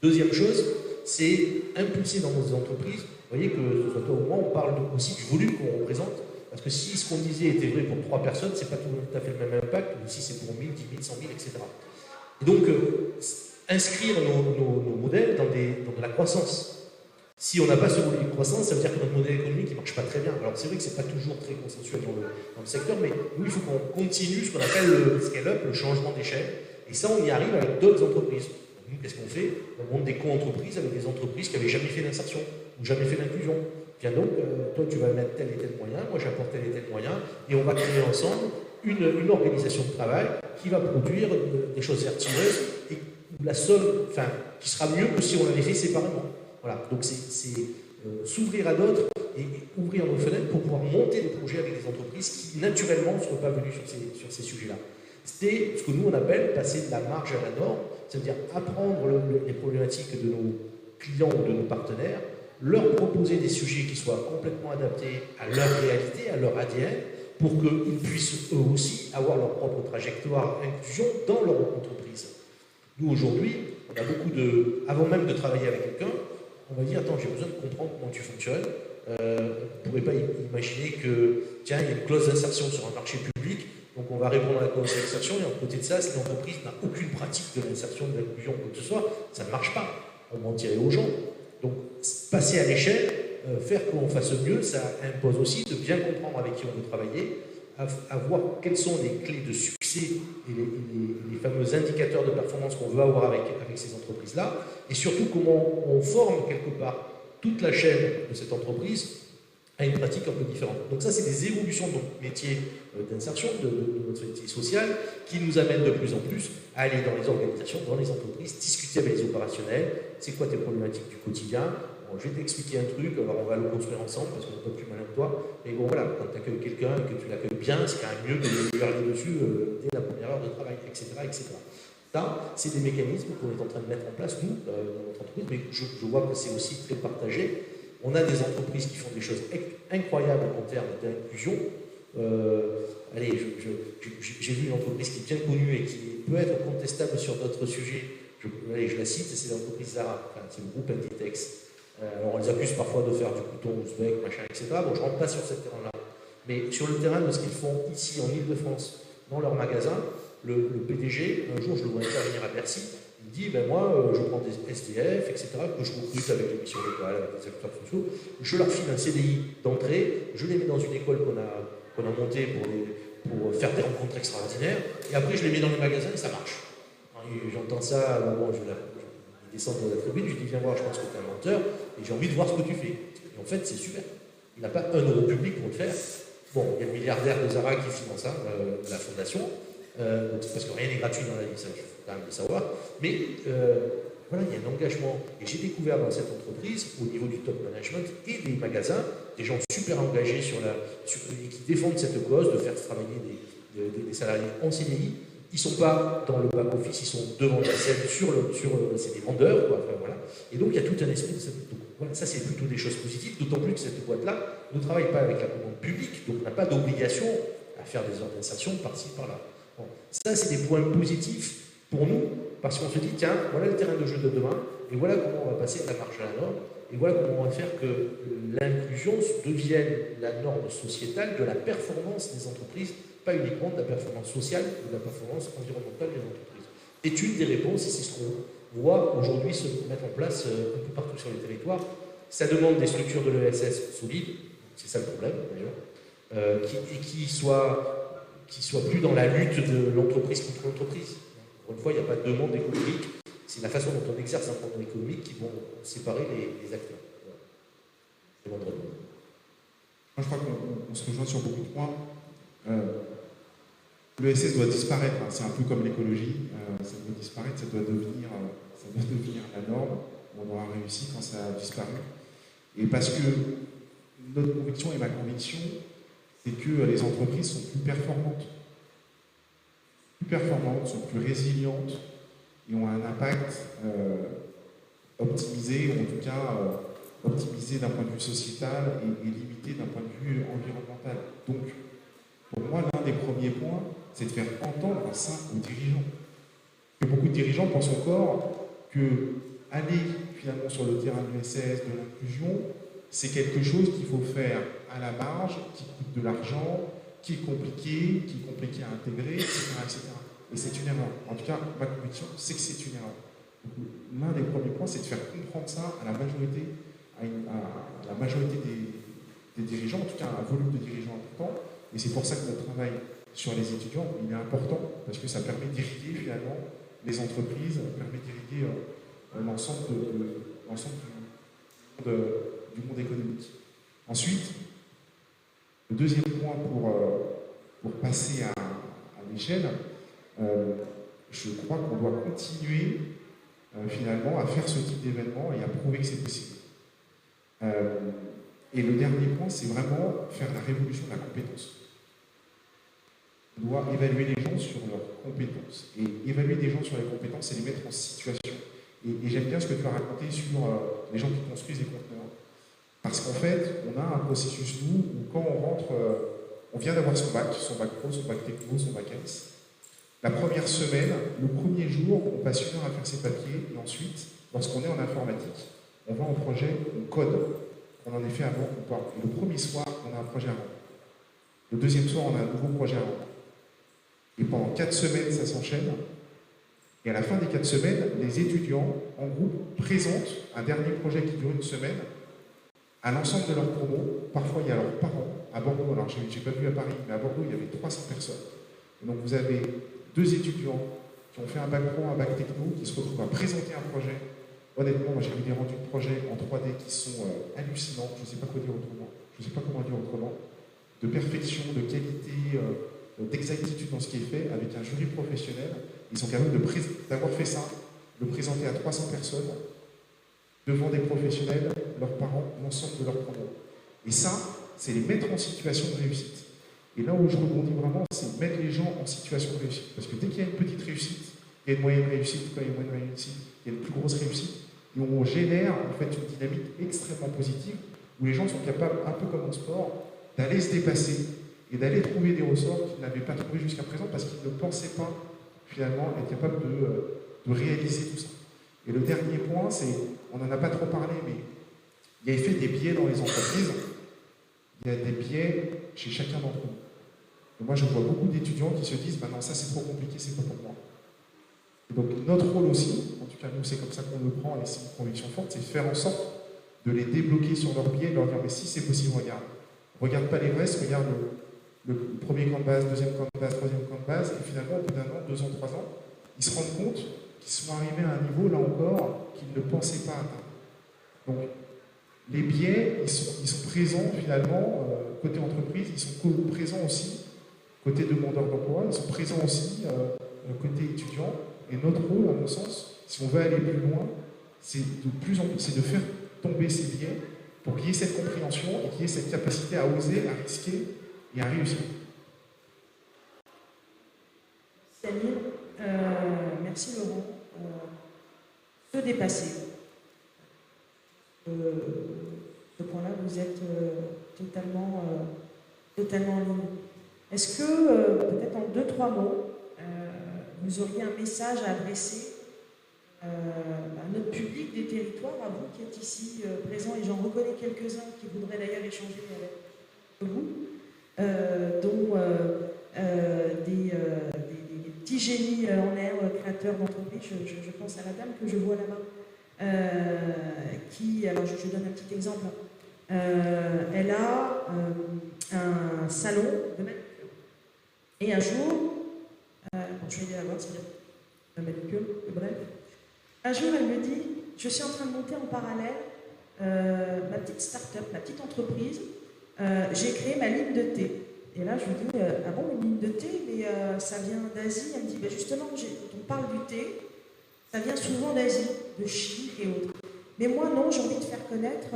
Deuxième chose, c'est impulser dans nos entreprises. Vous voyez que ce soit toi ou moi, on parle aussi du volume qu'on représente. Parce que si ce qu'on disait était vrai pour 3 personnes, c'est pas tout à fait le même impact, mais si c'est pour 1000, 10 000, 100 000, etc. Et donc, inscrire nos modèles dans de la croissance. Si on n'a pas ce modèle de croissance, ça veut dire que notre modèle économique ne marche pas très bien. Alors c'est vrai que ce n'est pas toujours très consensuel dans le secteur, mais nous, il faut qu'on continue ce qu'on appelle le scale-up, le changement d'échelle. Et ça, on y arrive avec d'autres entreprises. Donc, nous, qu'est-ce qu'on fait? On monte des co-entreprises avec des entreprises qui n'avaient jamais fait d'insertion ou jamais fait d'inclusion. Tiens donc, toi, tu vas mettre tel et tel moyen, moi, j'apporte tel et tel moyen, et on va créer ensemble une organisation de travail qui va produire des choses vertueuses et qui sera mieux que si on l'avait fait séparément. Voilà, donc c'est s'ouvrir à d'autres et ouvrir nos fenêtres pour pouvoir monter des projets avec des entreprises qui, naturellement, ne seraient pas venues sur ces sujets-là. C'était ce que nous, on appelle passer de la marge à la norme, c'est-à-dire apprendre les problématiques de nos clients ou de nos partenaires, leur proposer des sujets qui soient complètement adaptés à leur réalité, à leur ADN, pour qu'ils puissent eux aussi avoir leur propre trajectoire inclusion dans leur entreprise. Nous, aujourd'hui, on a beaucoup avant même de travailler avec quelqu'un, on va dire, attends, j'ai besoin de comprendre comment tu fonctionnes. On ne pourrait pas imaginer que, tiens, il y a une clause d'insertion sur un marché public, donc on va répondre à la clause d'insertion, et à côté de ça, si l'entreprise n'a aucune pratique de l'insertion, de l'inclusion, quoi que ce soit, ça ne marche pas. On mentirait aux gens. Donc, passer à l'échelle, faire qu'on fasse mieux, ça impose aussi de bien comprendre avec qui on veut travailler, à voir quelles sont les clés de succès et les fameux indicateurs de performance qu'on veut avoir avec ces entreprises-là, et surtout comment on forme quelque part toute la chaîne de cette entreprise à une pratique un peu différente. Donc ça, c'est des évolutions de notre métier d'insertion, de notre métier social, qui nous amènent de plus en plus à aller dans les organisations, dans les entreprises, discuter avec les opérationnels, c'est quoi tes problématiques du quotidien. Bon, je vais t'expliquer un truc, alors on va le construire ensemble, parce qu'on n'est pas plus malin que toi, mais bon voilà, quand tu accueilles quelqu'un et que tu l'accueilles bien, c'est quand même mieux que de lui hurler dessus dès la première heure de travail, etc. etc. Ça, c'est des mécanismes qu'on est en train de mettre en place, nous, dans notre entreprise, mais je vois que c'est aussi très partagé. On a des entreprises qui font des choses incroyables en termes d'inclusion. Allez, j'ai vu une entreprise qui est bien connue et qui peut être contestable sur d'autres sujets. Je la cite, c'est l'entreprise Zara, enfin, c'est le groupe Inditex. Alors on les accuse parfois de faire du coton ouzbek, machin, etc. Bon, je ne rentre pas sur ce terrain-là. Mais sur le terrain de ce qu'ils font ici en Ile-de-France, dans leur magasin, le PDG, un jour je le vois intervenir à Bercy, il dit, ben moi, je prends des SDF, etc., que je recrute avec les missions locales, avec les acteurs sociaux, je leur file un CDI d'entrée, je les mets dans une école qu'on a montée pour faire des rencontres extraordinaires, et après je les mets dans les magasins et ça marche. J'entends ça, bon, je descends de la tribune, je dis, viens voir, je pense que tu es un menteur, et j'ai envie de voir ce que tu fais. Et en fait, c'est super. Il n'a pas 1 euro public pour le faire. Bon, il y a le milliardaire de Zara qui finance ça, la fondation, parce que rien n'est gratuit dans la vie, ça il faut quand même le savoir. Mais voilà, il y a un engagement. Et j'ai découvert dans cette entreprise, au niveau du top management et des magasins, des gens super engagés et qui défendent cette cause de faire travailler des salariés en CDI. Ils ne sont pas dans le back-office, ils sont devant la scène, c'est des vendeurs, quoi. Enfin, voilà. Et donc il y a tout un esprit de cette. Donc, voilà, ça c'est plutôt des choses positives, d'autant plus que cette boîte-là ne travaille pas avec la commande publique, donc on n'a pas d'obligation à faire des heures d'insertion par-ci, par-là. Bon, ça c'est des points positifs pour nous, parce qu'on se dit, tiens, voilà le terrain de jeu de demain, et voilà comment on va passer de la marche à la norme, et voilà comment on va faire que l'inclusion devienne la norme sociétale de la performance des entreprises, pas uniquement de la performance sociale ou de la performance environnementale des entreprises. C'est une des réponses, et c'est ce qu'on voit aujourd'hui se mettre en place un peu partout sur les territoires. Ça demande des structures de l'ESS solides, c'est ça le problème d'ailleurs, qui soient plus dans la lutte de l'entreprise contre l'entreprise. Encore une fois, il n'y a pas de demande économique, c'est la façon dont on exerce un programme économique qui vont séparer les acteurs. Voilà. Moi, je crois qu'on se rejoint sur beaucoup de points. L'ESS doit disparaître, hein. C'est un peu comme l'écologie, ça doit disparaître, ça doit devenir la norme. On aura réussi quand ça a disparu. Et parce que notre conviction et ma conviction, c'est que les entreprises sont plus performantes, sont plus résilientes et ont un impact optimisé, ou en tout cas optimisé d'un point de vue sociétal et limité d'un point de vue environnemental. Donc, pour moi, l'un des premiers points, c'est de faire entendre ça aux dirigeants. Que beaucoup de dirigeants pensent encore que aller finalement sur le terrain de l'ESS, de l'inclusion, c'est quelque chose qu'il faut faire à la marge, qui coûte de l'argent, qui est compliqué à intégrer, etc., etc. Et c'est une erreur. En tout cas, ma conviction, c'est que c'est une erreur. L'un des premiers points, c'est de faire comprendre ça à la majorité, des dirigeants, en tout cas à un volume de dirigeants important. Et c'est pour ça que notre travail sur les étudiants, il est important, parce que ça permet d'irriguer finalement les entreprises, permet d'irriguer l'ensemble du monde économique. Ensuite, le deuxième point pour passer à l'échelle, je crois qu'on doit continuer finalement à faire ce type d'événement et à prouver que c'est possible. Et le dernier point, c'est vraiment faire la révolution de la compétence. On doit évaluer les gens sur leurs compétences. Et évaluer des gens sur les compétences, c'est les mettre en situation. Et j'aime bien ce que tu as raconté sur les gens qui construisent les conteneurs. Parce qu'en fait, on a un processus, nous, où quand on rentre On vient d'avoir son bac pro, son bac techno, son bac S. La première semaine, le premier jour, on passe 1 heure à faire ses papiers, et ensuite, lorsqu'on est en informatique, on va en projet, on code. On en est fait avant ou pas. Et le premier soir, on a un projet à rendre. Le deuxième soir, on a un nouveau projet à rendre. Et pendant 4 semaines, ça s'enchaîne. Et à la fin des 4 semaines, les étudiants, en groupe, présentent un dernier projet qui dure 1 semaine à l'ensemble de leurs promos. Parfois, il y a leurs parents. À Bordeaux, alors je n'ai pas vu à Paris, mais à Bordeaux, il y avait 300 personnes. Et donc, vous avez 2 étudiants qui ont fait un bac pro, un bac techno, qui se retrouvent à présenter un projet. Honnêtement, moi, j'ai vu des rendus de projets en 3D qui sont hallucinants. Je ne sais pas quoi dire autrement. Je ne sais pas comment dire autrement. De perfection, de qualité, d'exactitude dans ce qui est fait, avec un jury professionnel. Ils sont capables d'avoir fait ça, de présenter à 300 personnes, devant des professionnels, leurs parents, l'ensemble de leurs promos. Et ça, c'est les mettre en situation de réussite. Et là où je rebondis vraiment, c'est mettre les gens en situation de réussite. Parce que dès qu'il y a une petite réussite, il y a une moyenne réussite, quand il y a une moyenne réussite, il y a une plus grosse réussite, et on génère en fait une dynamique extrêmement positive, où les gens sont capables, un peu comme en sport, d'aller se dépasser et d'aller trouver des ressorts qu'ils n'avaient pas trouvés jusqu'à présent parce qu'ils ne pensaient pas finalement être capables de réaliser tout ça. Et le dernier point, c'est, on n'en a pas trop parlé, mais il y a l'effet des biais dans les entreprises. Il y a des biais chez chacun d'entre nous. Et moi, je vois beaucoup d'étudiants qui se disent, non, ça c'est trop compliqué, c'est pas pour moi. Et donc notre rôle aussi, en tout cas nous c'est comme ça qu'on le prend et c'est une conviction forte, c'est de faire en sorte de les débloquer sur leur biais, de leur dire, mais si c'est possible, regarde pas l'Everest, regarde le premier camp de base, deuxième camp de base, troisième camp de base, et finalement, au bout d'un an, 2 ans, 3 ans, ils se rendent compte qu'ils sont arrivés à un niveau, là encore, qu'ils ne pensaient pas atteindre. Donc, les biais, ils sont présents finalement, côté entreprise, ils sont présents aussi, côté demandeur d'emploi, ils sont présents aussi, côté étudiant, et notre rôle, à mon sens, si on veut aller plus loin, c'est de faire tomber ces biais pour qu'il y ait cette compréhension et qu'il y ait cette capacité à oser, à risquer et à réussir. Merci Annie. Merci Laurent. Se dépasser. Ce point-là, vous êtes totalement en ligne. Est-ce que, peut-être en 2-3 mots, vous auriez un message à adresser à notre public des territoires, à vous qui êtes ici présents, et j'en reconnais quelques-uns qui voudraient d'ailleurs échanger avec vous, dont des petits génies en air, créateurs d'entreprises. Je pense à la dame que je vois là-bas, qui, alors je donne un petit exemple, elle a un salon de manucure. Et un jour, je vais aller la voir, c'est un manucure, bref. Un jour, elle me dit, je suis en train de monter en parallèle ma petite start-up, ma petite entreprise. J'ai créé ma ligne de thé. Et là, je lui dis, ah bon, une ligne de thé, mais ça vient d'Asie. Elle me dit, justement, quand on parle du thé, ça vient souvent d'Asie, de Chine et autres. Mais moi, non, j'ai envie de faire connaître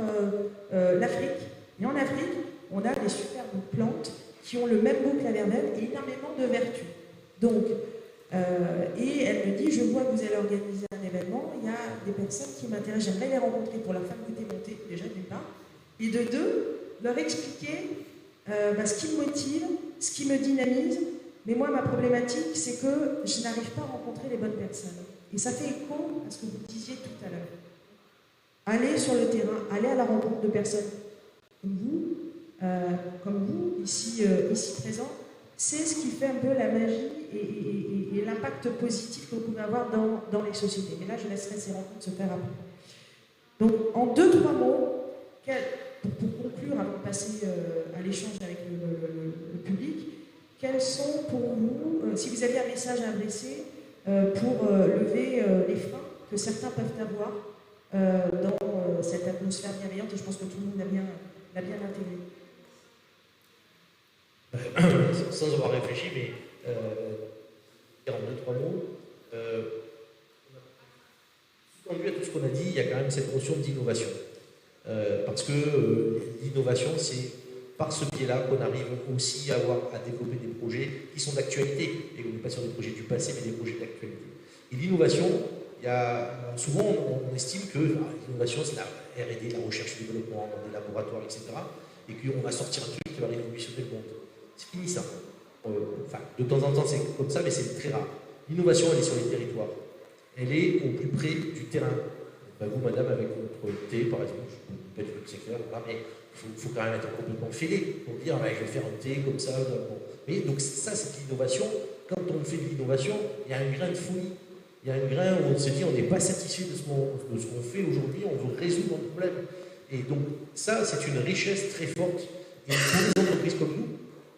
l'Afrique. Et en Afrique, on a des superbes plantes qui ont le même goût que la verveine et énormément de vertus. Donc, et elle me dit, je vois que vous allez organiser un événement, il y a des personnes qui m'intéressent, j'aimerais les rencontrer pour leur faire goûter mon thé, déjà d'une part, et de deux, leur expliquer ce qui me motive, ce qui me dynamise. Mais moi, ma problématique, c'est que je n'arrive pas à rencontrer les bonnes personnes. Et ça fait écho à ce que vous disiez tout à l'heure. Allez sur le terrain, allez à la rencontre de personnes comme vous, ici présents. C'est ce qui fait un peu la magie et l'impact positif que vous pouvez avoir dans les sociétés. Mais là, je laisserai ces rencontres se faire après. Donc, en 2-3 mots, pour conclure, avant de passer à l'échange avec le public, quels sont pour vous, si vous aviez un message à adresser pour lever les freins que certains peuvent avoir dans cette atmosphère bienveillante, et je pense que tout le monde l'a bien intégré. Sans avoir réfléchi, mais en 2-3 mots, sous-tendu à tout ce qu'on a dit, il y a quand même cette notion d'innovation. Parce que l'innovation, c'est par ce biais-là qu'on arrive aussi à développer des projets qui sont d'actualité, et qu'on n'est pas sur des projets du passé, mais des projets d'actualité. Et l'innovation, souvent on estime que l'innovation, c'est la R&D, la recherche et développement dans des laboratoires, etc., et qu'on va sortir un truc qui va révolutionner le monde. C'est fini ça. Enfin, de temps en temps, c'est comme ça, mais c'est très rare. L'innovation, elle est sur les territoires. Elle est au plus près du terrain. Vous, madame, avec votre thé, par exemple, je ne sais pas du tout secteur, mais il faut quand même être complètement fêlé pour dire je vais faire un thé comme ça. Bon. Mais donc ça, c'est l'innovation. Quand on fait de l'innovation, il y a un grain de folie. Il y a un grain où on se dit on n'est pas satisfait de ce qu'on fait aujourd'hui, on veut résoudre un problème. Et donc ça, c'est une richesse très forte. Et pour les entreprises comme nous,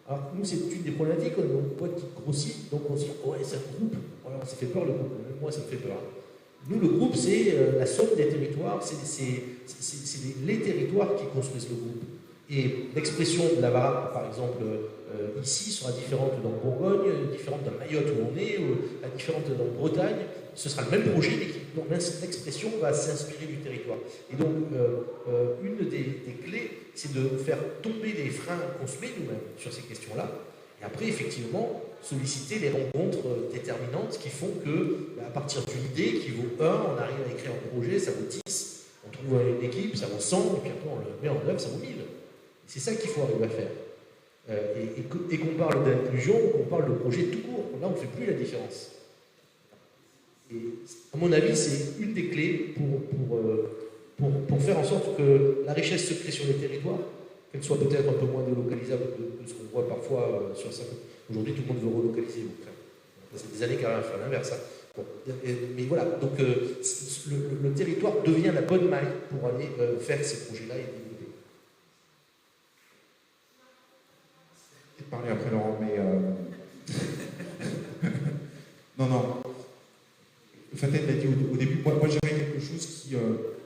alors nous, c'est une des problématiques, on a une boîte qui grossit, donc on se dit ouais, c'est un groupe. Alors, ça fait peur le groupe, même moi ça me fait peur. Nous, le groupe, c'est la somme des territoires, c'est les territoires qui construisent le groupe. Et l'expression de la VARAP, par exemple, ici, sera différente dans Bourgogne, différente dans Mayotte où on est, différente dans Bretagne. Ce sera le même projet, mais l'expression va s'inspirer du territoire. Et donc, une des clés, c'est de faire tomber les freins qu'on se met nous-mêmes sur ces questions-là. Et après, effectivement, solliciter les rencontres déterminantes qui font que, à partir d'une idée qui vaut 1, on arrive à écrire un projet, ça vaut 10, on trouve une équipe, ça vaut 100, et puis après on le met en œuvre, ça vaut 1000. C'est ça qu'il faut arriver à faire. Et qu'on parle d'inclusion, qu'on parle de projet tout court, là on ne fait plus la différence. Et à mon avis, c'est une des clés pour faire en sorte que la richesse se crée sur les territoires, qu'elle soit peut-être un peu moins délocalisable que ce qu'on voit parfois sur ça. Aujourd'hui, tout le monde veut relocaliser. Ça fait des années qu'à faire l'inverse. Hein. Bon, mais voilà, donc le territoire devient la bonne maille pour aller faire ces projets-là et développer. Je vais te parler après, Laurent, mais... non. Faten l'a dit au début, moi j'aurais quelque chose qui...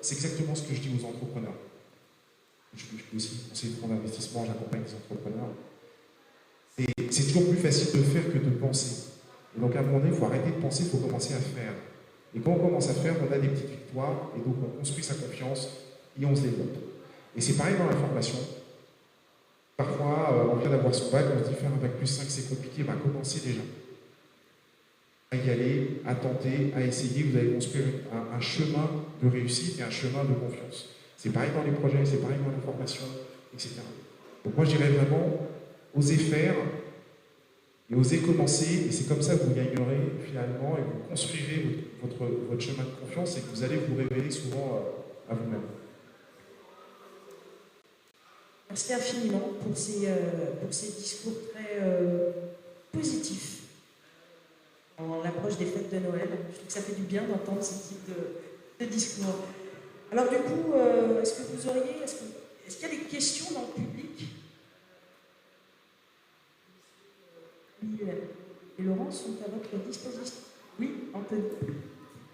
c'est exactement ce que je dis aux entrepreneurs. Je peux aussi conseiller de fonds d'investissement, j'accompagne des entrepreneurs. C'est toujours plus facile de faire que de penser. Et donc à un moment donné, il faut arrêter de penser, il faut commencer à faire. Et quand on commence à faire, on a des petites victoires, et donc on construit sa confiance, et on se développe. Et c'est pareil dans la formation. Parfois, on vient d'avoir son bac, on se dit faire un bac plus 5, c'est compliqué, commencez déjà. À y aller, à tenter, à essayer, vous allez construire un chemin de réussite et un chemin de confiance. C'est pareil dans les projets, c'est pareil dans la formation, etc. Donc moi, je dirais vraiment, osez faire et osez commencer, et c'est comme ça que vous gagnerez finalement et vous construirez votre chemin de confiance et que vous allez vous révéler souvent à vous-même. Merci infiniment pour ces discours très positifs en l'approche des fêtes de Noël. Je trouve que ça fait du bien d'entendre ce type de discours. Alors du coup, est-ce qu'il y a des questions dans le public? Et Laurent sont à votre disposition. Oui, Anthony.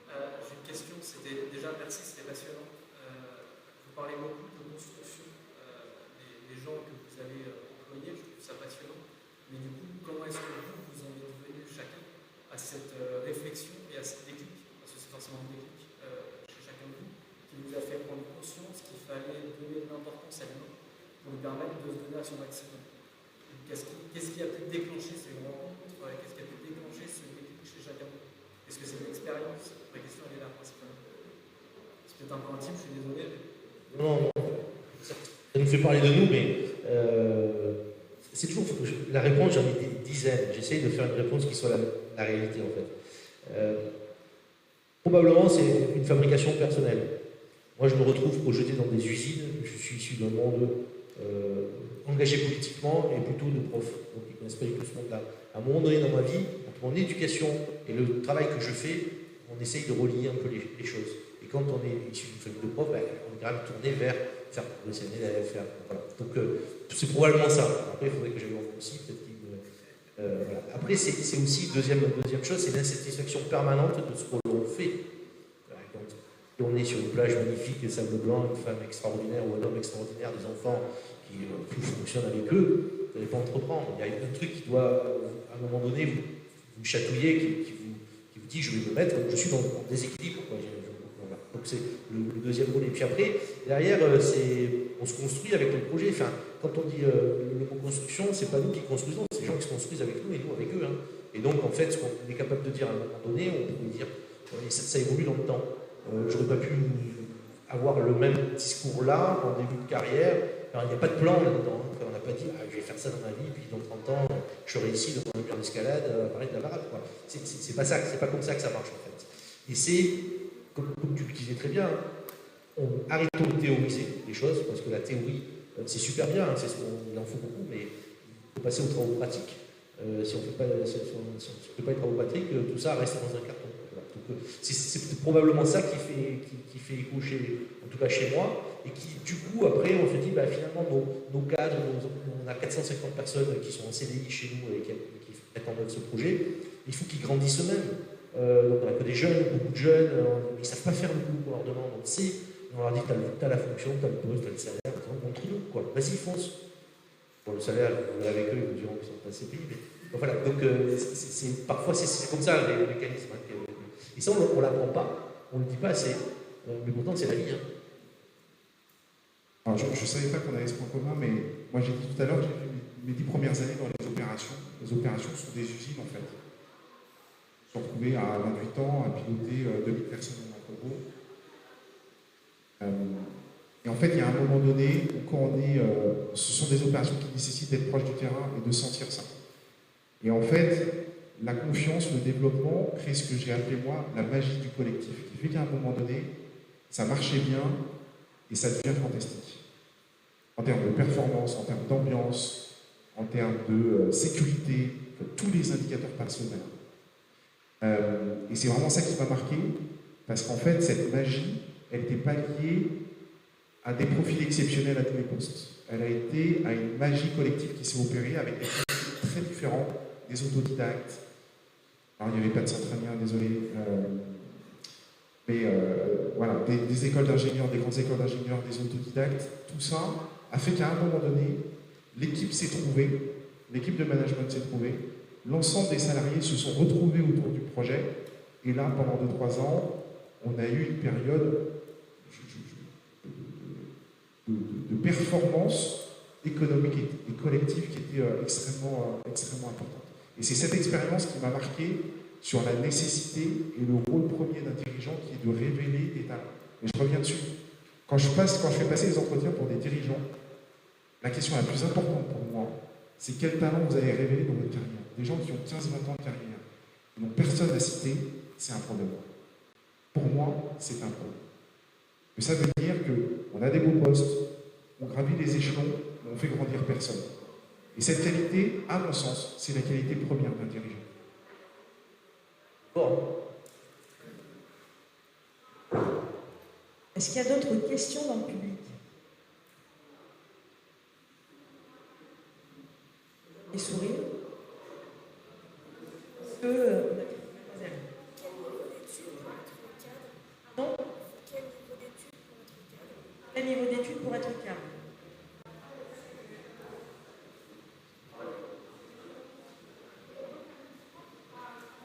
J'ai une question, c'était déjà merci, c'était passionnant. Vous parlez beaucoup de construction des gens que vous allez employer, je trouve ça passionnant. Mais du coup, comment est-ce que vous en êtes venus chacun à cette réflexion et à ce déclic, parce que c'est forcément un déclic chez chacun de vous, qui vous a fait prendre conscience qu'il fallait donner de l'importance à l'humain pour lui permettre de se donner à son maximum. Qu'est-ce qui a pu déclencher ces rencontres? Qu'est-ce qui a pu déclencher ce déclic chez chacun? Est-ce que c'est une expérience? La question elle est là principalement. C'est peut-être un peu intime, je suis désolé. Non. Ça nous fait parler de nous, mais c'est toujours la réponse, j'en ai des dizaines. J'essaye de faire une réponse qui soit la réalité en fait. Probablement c'est une fabrication personnelle. Moi je me retrouve projeté dans des usines, je suis issu d'un monde engagé politiquement et plutôt de prof. Donc ils ne connaissent pas du tout ce monde-là. À un moment donné dans ma vie, entre mon éducation et le travail que je fais, on essaye de relier un peu les choses. Et quand on est issu d'une famille de profs, on est quand même tourné vers faire le CNL, faire. Voilà. Donc c'est probablement ça. Après, il faudrait que j'aille voir aussi, peut-être voilà. Après, c'est aussi deuxième chose, c'est l'insatisfaction permanente de ce que l'on fait. Quand on est sur une plage magnifique, sable blanc, une femme extraordinaire ou un homme extraordinaire, des enfants qui tout fonctionne avec eux, vous n'allez pas entreprendre. Il y a un truc qui doit, à un moment donné, vous chatouiller, qui vous dit je vais me mettre, je suis dans un déséquilibre. Voilà. Donc c'est le deuxième volet. Et puis après, derrière, on se construit avec le projet. Enfin, quand on dit le mot construction, c'est pas nous qui construisons, c'est les gens qui se construisent avec nous et nous avec eux. Hein. Et donc en fait, ce qu'on est capable de dire à un moment donné, on peut dire ça évolue dans le temps. J'aurais pas pu avoir le même discours là en début de carrière. Alors, il n'y a pas de plan là-dedans. Hein. On n'a pas dit je vais faire ça dans ma vie, puis dans 30 ans, je serai ici devant le mur d'escalade à parler de la varade. C'est pas ça, c'est pas comme ça que ça marche en fait. Et c'est, comme tu le disais très bien, arrêtons de théoriser les choses, parce que la théorie, c'est super bien, il en faut beaucoup, mais il faut passer aux travaux pratiques. Si on ne fait pas les travaux pratiques, tout ça reste dans un carton. Voilà. Donc, c'est probablement ça qui fait écho, en tout cas chez moi, et qui, du coup, après, on se dit, finalement, nos cadres, on a 450 personnes qui sont en CDI chez nous et qui mettent en œuvre ce projet, il faut qu'ils grandissent eux-mêmes. Donc, on n'a que des jeunes, beaucoup de jeunes, ils ne savent pas faire le boulot qu'on leur demande. On leur dit, t'as la fonction, t'as le poste, t'as le salaire, montre-nous, quoi. Vas-y, fonce. Pour le salaire, vous verrez avec eux, ils vous diront qu'ils sont pas assez payés. Mais voilà, donc parfois c'est comme ça les mécanismes. Et ça, on ne l'apprend pas, on ne le dit pas assez. Mais pourtant, c'est la vie. Alors, je ne savais pas qu'on avait ce point commun, mais moi j'ai dit tout à l'heure que j'ai fait mes 10 premières années dans les opérations. Les opérations sont des usines en fait. Je me suis retrouvé à 28 ans à piloter 2000 personnes en entrepôt. Et en fait, il y a un moment donné où quand ce sont des opérations qui nécessitent d'être proche du terrain et de sentir ça. Et en fait, la confiance, le développement crée ce que j'ai appelé moi la magie du collectif, qui fait qu'à un moment donné, ça marchait bien et ça devient fantastique. En termes de performance, en termes d'ambiance, en termes de sécurité, tous les indicateurs personnels. Et c'est vraiment ça qui m'a marqué, parce qu'en fait, cette magie, elle n'était pas liée à des profils exceptionnels à tous les postes. Elle a été à une magie collective qui s'est opérée avec des profils très différents, des autodidactes. Alors, il n'y avait pas de centralien, désolé. Mais voilà, des écoles d'ingénieurs, des grandes écoles d'ingénieurs, des autodidactes. Tout ça a fait qu'à un moment donné, l'équipe s'est trouvée, l'équipe de management s'est trouvée, l'ensemble des salariés se sont retrouvés autour du projet. Et là, pendant 2-3 ans, on a eu une période de performance économique et collective qui était extrêmement importante. Et c'est cette expérience qui m'a marqué sur la nécessité et le rôle premier d'un dirigeant qui est de révéler des talents. Et je reviens dessus. Quand je fais passer les entretiens pour des dirigeants, la question la plus importante pour moi, c'est quel talent vous avez révélé dans votre carrière. Des gens qui ont 15-20 ans de carrière, dont personne n'a cité, c'est un problème. Pour moi, c'est un problème. Mais ça veut dire qu'on a des beaux postes, on gravit les échelons, mais on fait grandir personne. Et cette qualité, à mon sens, c'est la qualité première d'un dirigeant. Bon. Est-ce qu'il y a d'autres questions dans le public? Des sourires? Non? Quel niveau d'études pour être cadre?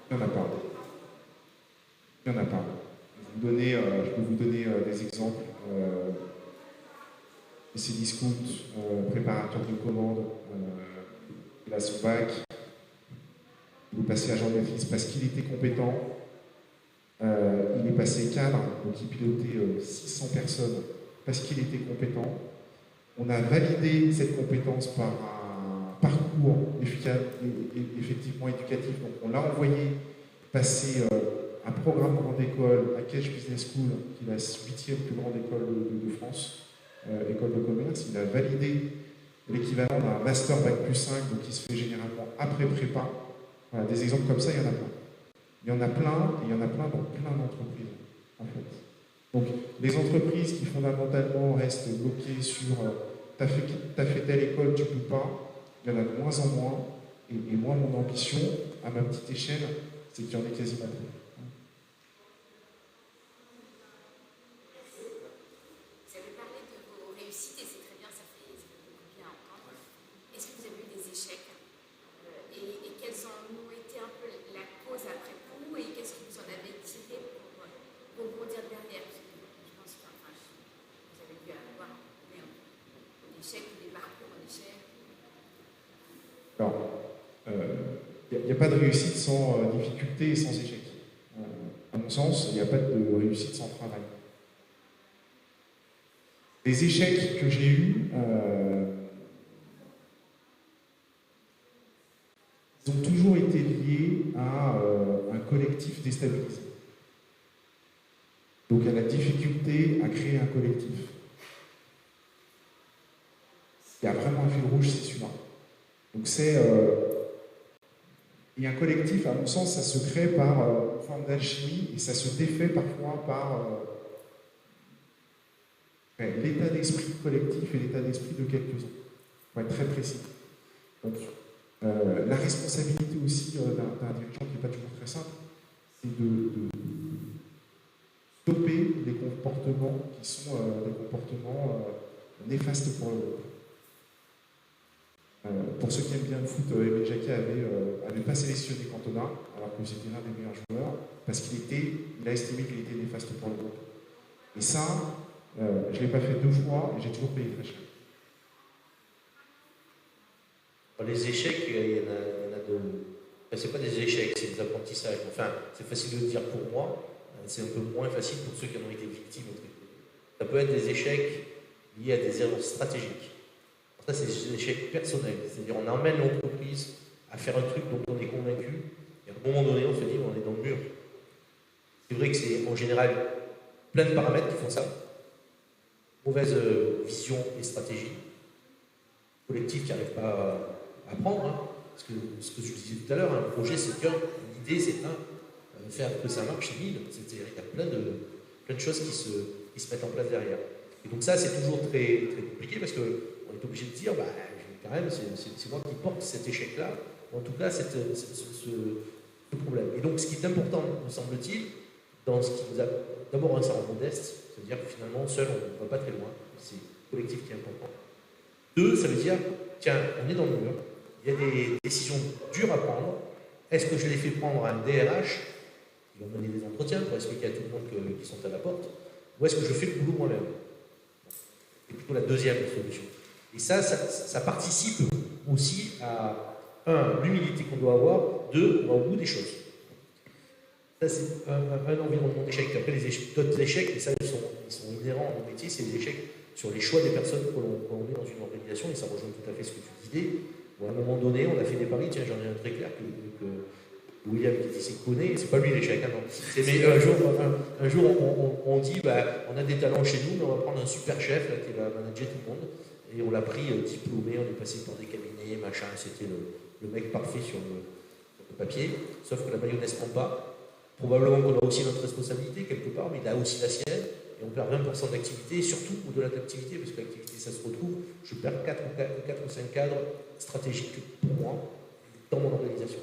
Il n'y en a pas. Il n'y en a pas. Je peux vous donner des exemples. Ces discounts, préparateur de commandes, il a son bac, il est passé agent de maîtrise parce qu'il était compétent. Il est passé cadre, donc il pilotait 600 personnes parce qu'il était compétent. On a validé cette compétence par un parcours efficace et effectivement éducatif. Donc on l'a envoyé passer un programme grande école à Cage Business School, qui est la 8e plus grande école de France, école de commerce. Il a validé l'équivalent d'un master bac plus 5, donc qui se fait généralement après prépa. Voilà, des exemples comme ça, il y en a plein. Il y en a plein, et il y en a plein dans plein d'entreprises, en fait. Donc, les entreprises qui fondamentalement restent bloquées sur t'as fait telle école, tu peux pas, il y en a de moins en moins, et moi, mon ambition, à ma petite échelle, c'est qu'il y en ait quasiment plus. Vous avez parlé de vos réussites, et c'est très bien, ça fait bien entendre. Est-ce que vous avez eu des échecs et quelles ont été un peu la cause après coup, et qu'est-ce que vous en avez tiré pour rebondir derrière? Parce que je pense que vous avez dû avoir un échec, des parcours en échec. Alors, il n'y a pas de réussite sans difficulté et sans échec. À mon sens, il n'y a pas de réussite sans travail. Les échecs que j'ai eus, ils ont toujours été liés à un collectif déstabilisé. Donc à la difficulté à créer un collectif. Il y a vraiment un fil rouge, c'est celui-là. Donc et un collectif, à mon sens, ça se crée par une forme d'alchimie et ça se défait parfois par l'état d'esprit collectif et l'état d'esprit de quelques-uns. Pour être très précis. Donc, la responsabilité aussi d'un dirigeant qui n'est pas toujours très simple, c'est de stopper les comportements qui sont des comportements néfastes pour le groupe. Pour ceux qui aiment bien le foot, Émile Jacquet avait pas sélectionné Cantona, alors que c'était l'un des meilleurs joueurs, parce qu'il a estimé qu'il était néfaste pour le groupe. Et ça, je ne l'ai pas fait 2 fois et j'ai toujours payé très cher. Les échecs, il y en a de. Enfin, c'est pas des échecs, c'est des apprentissages. Enfin, c'est facile de le dire pour moi, c'est un peu moins facile pour ceux qui en ont été victimes. Ça peut être des échecs liés à des erreurs stratégiques. Ça, c'est des échecs personnels. C'est-à-dire, on emmène l'entreprise à faire un truc dont on est convaincu, et à un moment donné, on se dit, on est dans le mur. C'est vrai que c'est en général plein de paramètres qui font ça. Mauvaise vision et stratégie. Collectif qui n'arrive pas à prendre. Hein. Parce que ce que je disais tout à l'heure, un projet c'est qu'un, l'idée c'est un, faire que ça marche c'est 1000. Il y a plein de choses qui se mettent en place derrière. Et donc ça c'est toujours très, très compliqué parce qu'on est obligé de dire, quand même, c'est moi qui porte cet échec-là, en tout cas ce problème. Et donc ce qui est important, me semble-t-il, dans ce qui nous a d'abord un cerveau modeste, c'est-à-dire que finalement seul on ne va pas très loin, c'est le collectif qui est important. 2, ça veut dire, tiens, on est dans le mur, il y a des décisions dures à prendre. Est-ce que je les fais prendre à un DRH qui va mener des entretiens pour expliquer à tout le monde qu'ils sont à la porte, ou est-ce que je fais le boulot moi-même? C'est plutôt la deuxième solution. Et ça participe aussi à, 1, l'humilité qu'on doit avoir, 2, on va au bout des choses. Ça, c'est un environnement d'échec. Après, d'autres échecs, et ça, ils sont inhérents à nos métiers, c'est les échecs sur les choix des personnes qu'on met dans une organisation, et ça rejoint tout à fait ce que tu disais. Bon, à un moment donné, on a fait des paris, tiens, j'en ai un très clair que William qui s'y connaît, c'est pas lui l'échec, hein, non. Mais un jour on dit, on a des talents chez nous, mais on va prendre un super chef là, qui va manager tout le monde, et on l'a pris diplômé, on est passé par des cabinets, machin, c'était le mec parfait sur le papier, sauf que la mayonnaise ne prend pas. Probablement qu'on a aussi notre responsabilité quelque part, mais il a aussi la sienne, et on perd 20% d'activité, et surtout au-delà de l'activité, parce que l'activité ça se retrouve, je perds 4 ou 5 cadres stratégiques pour moi, dans mon organisation.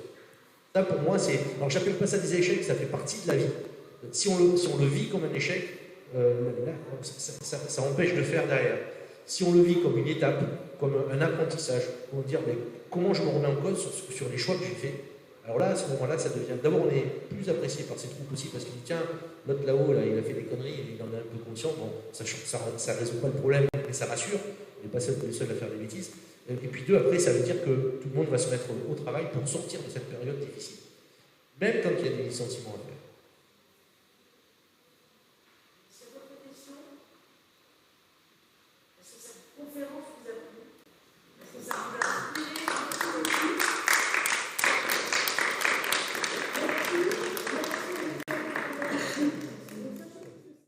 Ça pour moi, c'est. Alors j'appelle pas ça des échecs, ça fait partie de la vie. Si on le vit comme un échec, ça empêche de faire derrière. Si on le vit comme une étape, comme un apprentissage, on va dire comment je me remets en cause sur les choix que j'ai faits. Alors là, à ce moment-là, ça devient. D'abord, on est plus apprécié par ses troupes aussi, parce qu'il dit tiens, l'autre là-haut, là, il a fait des conneries, et il en est un peu conscient. Bon, ça ne résout pas le problème, mais ça rassure. On n'est pas seul à faire des bêtises. Et puis 2, après, ça veut dire que tout le monde va se mettre au travail pour sortir de cette période difficile. Même quand il y a des licenciements à faire.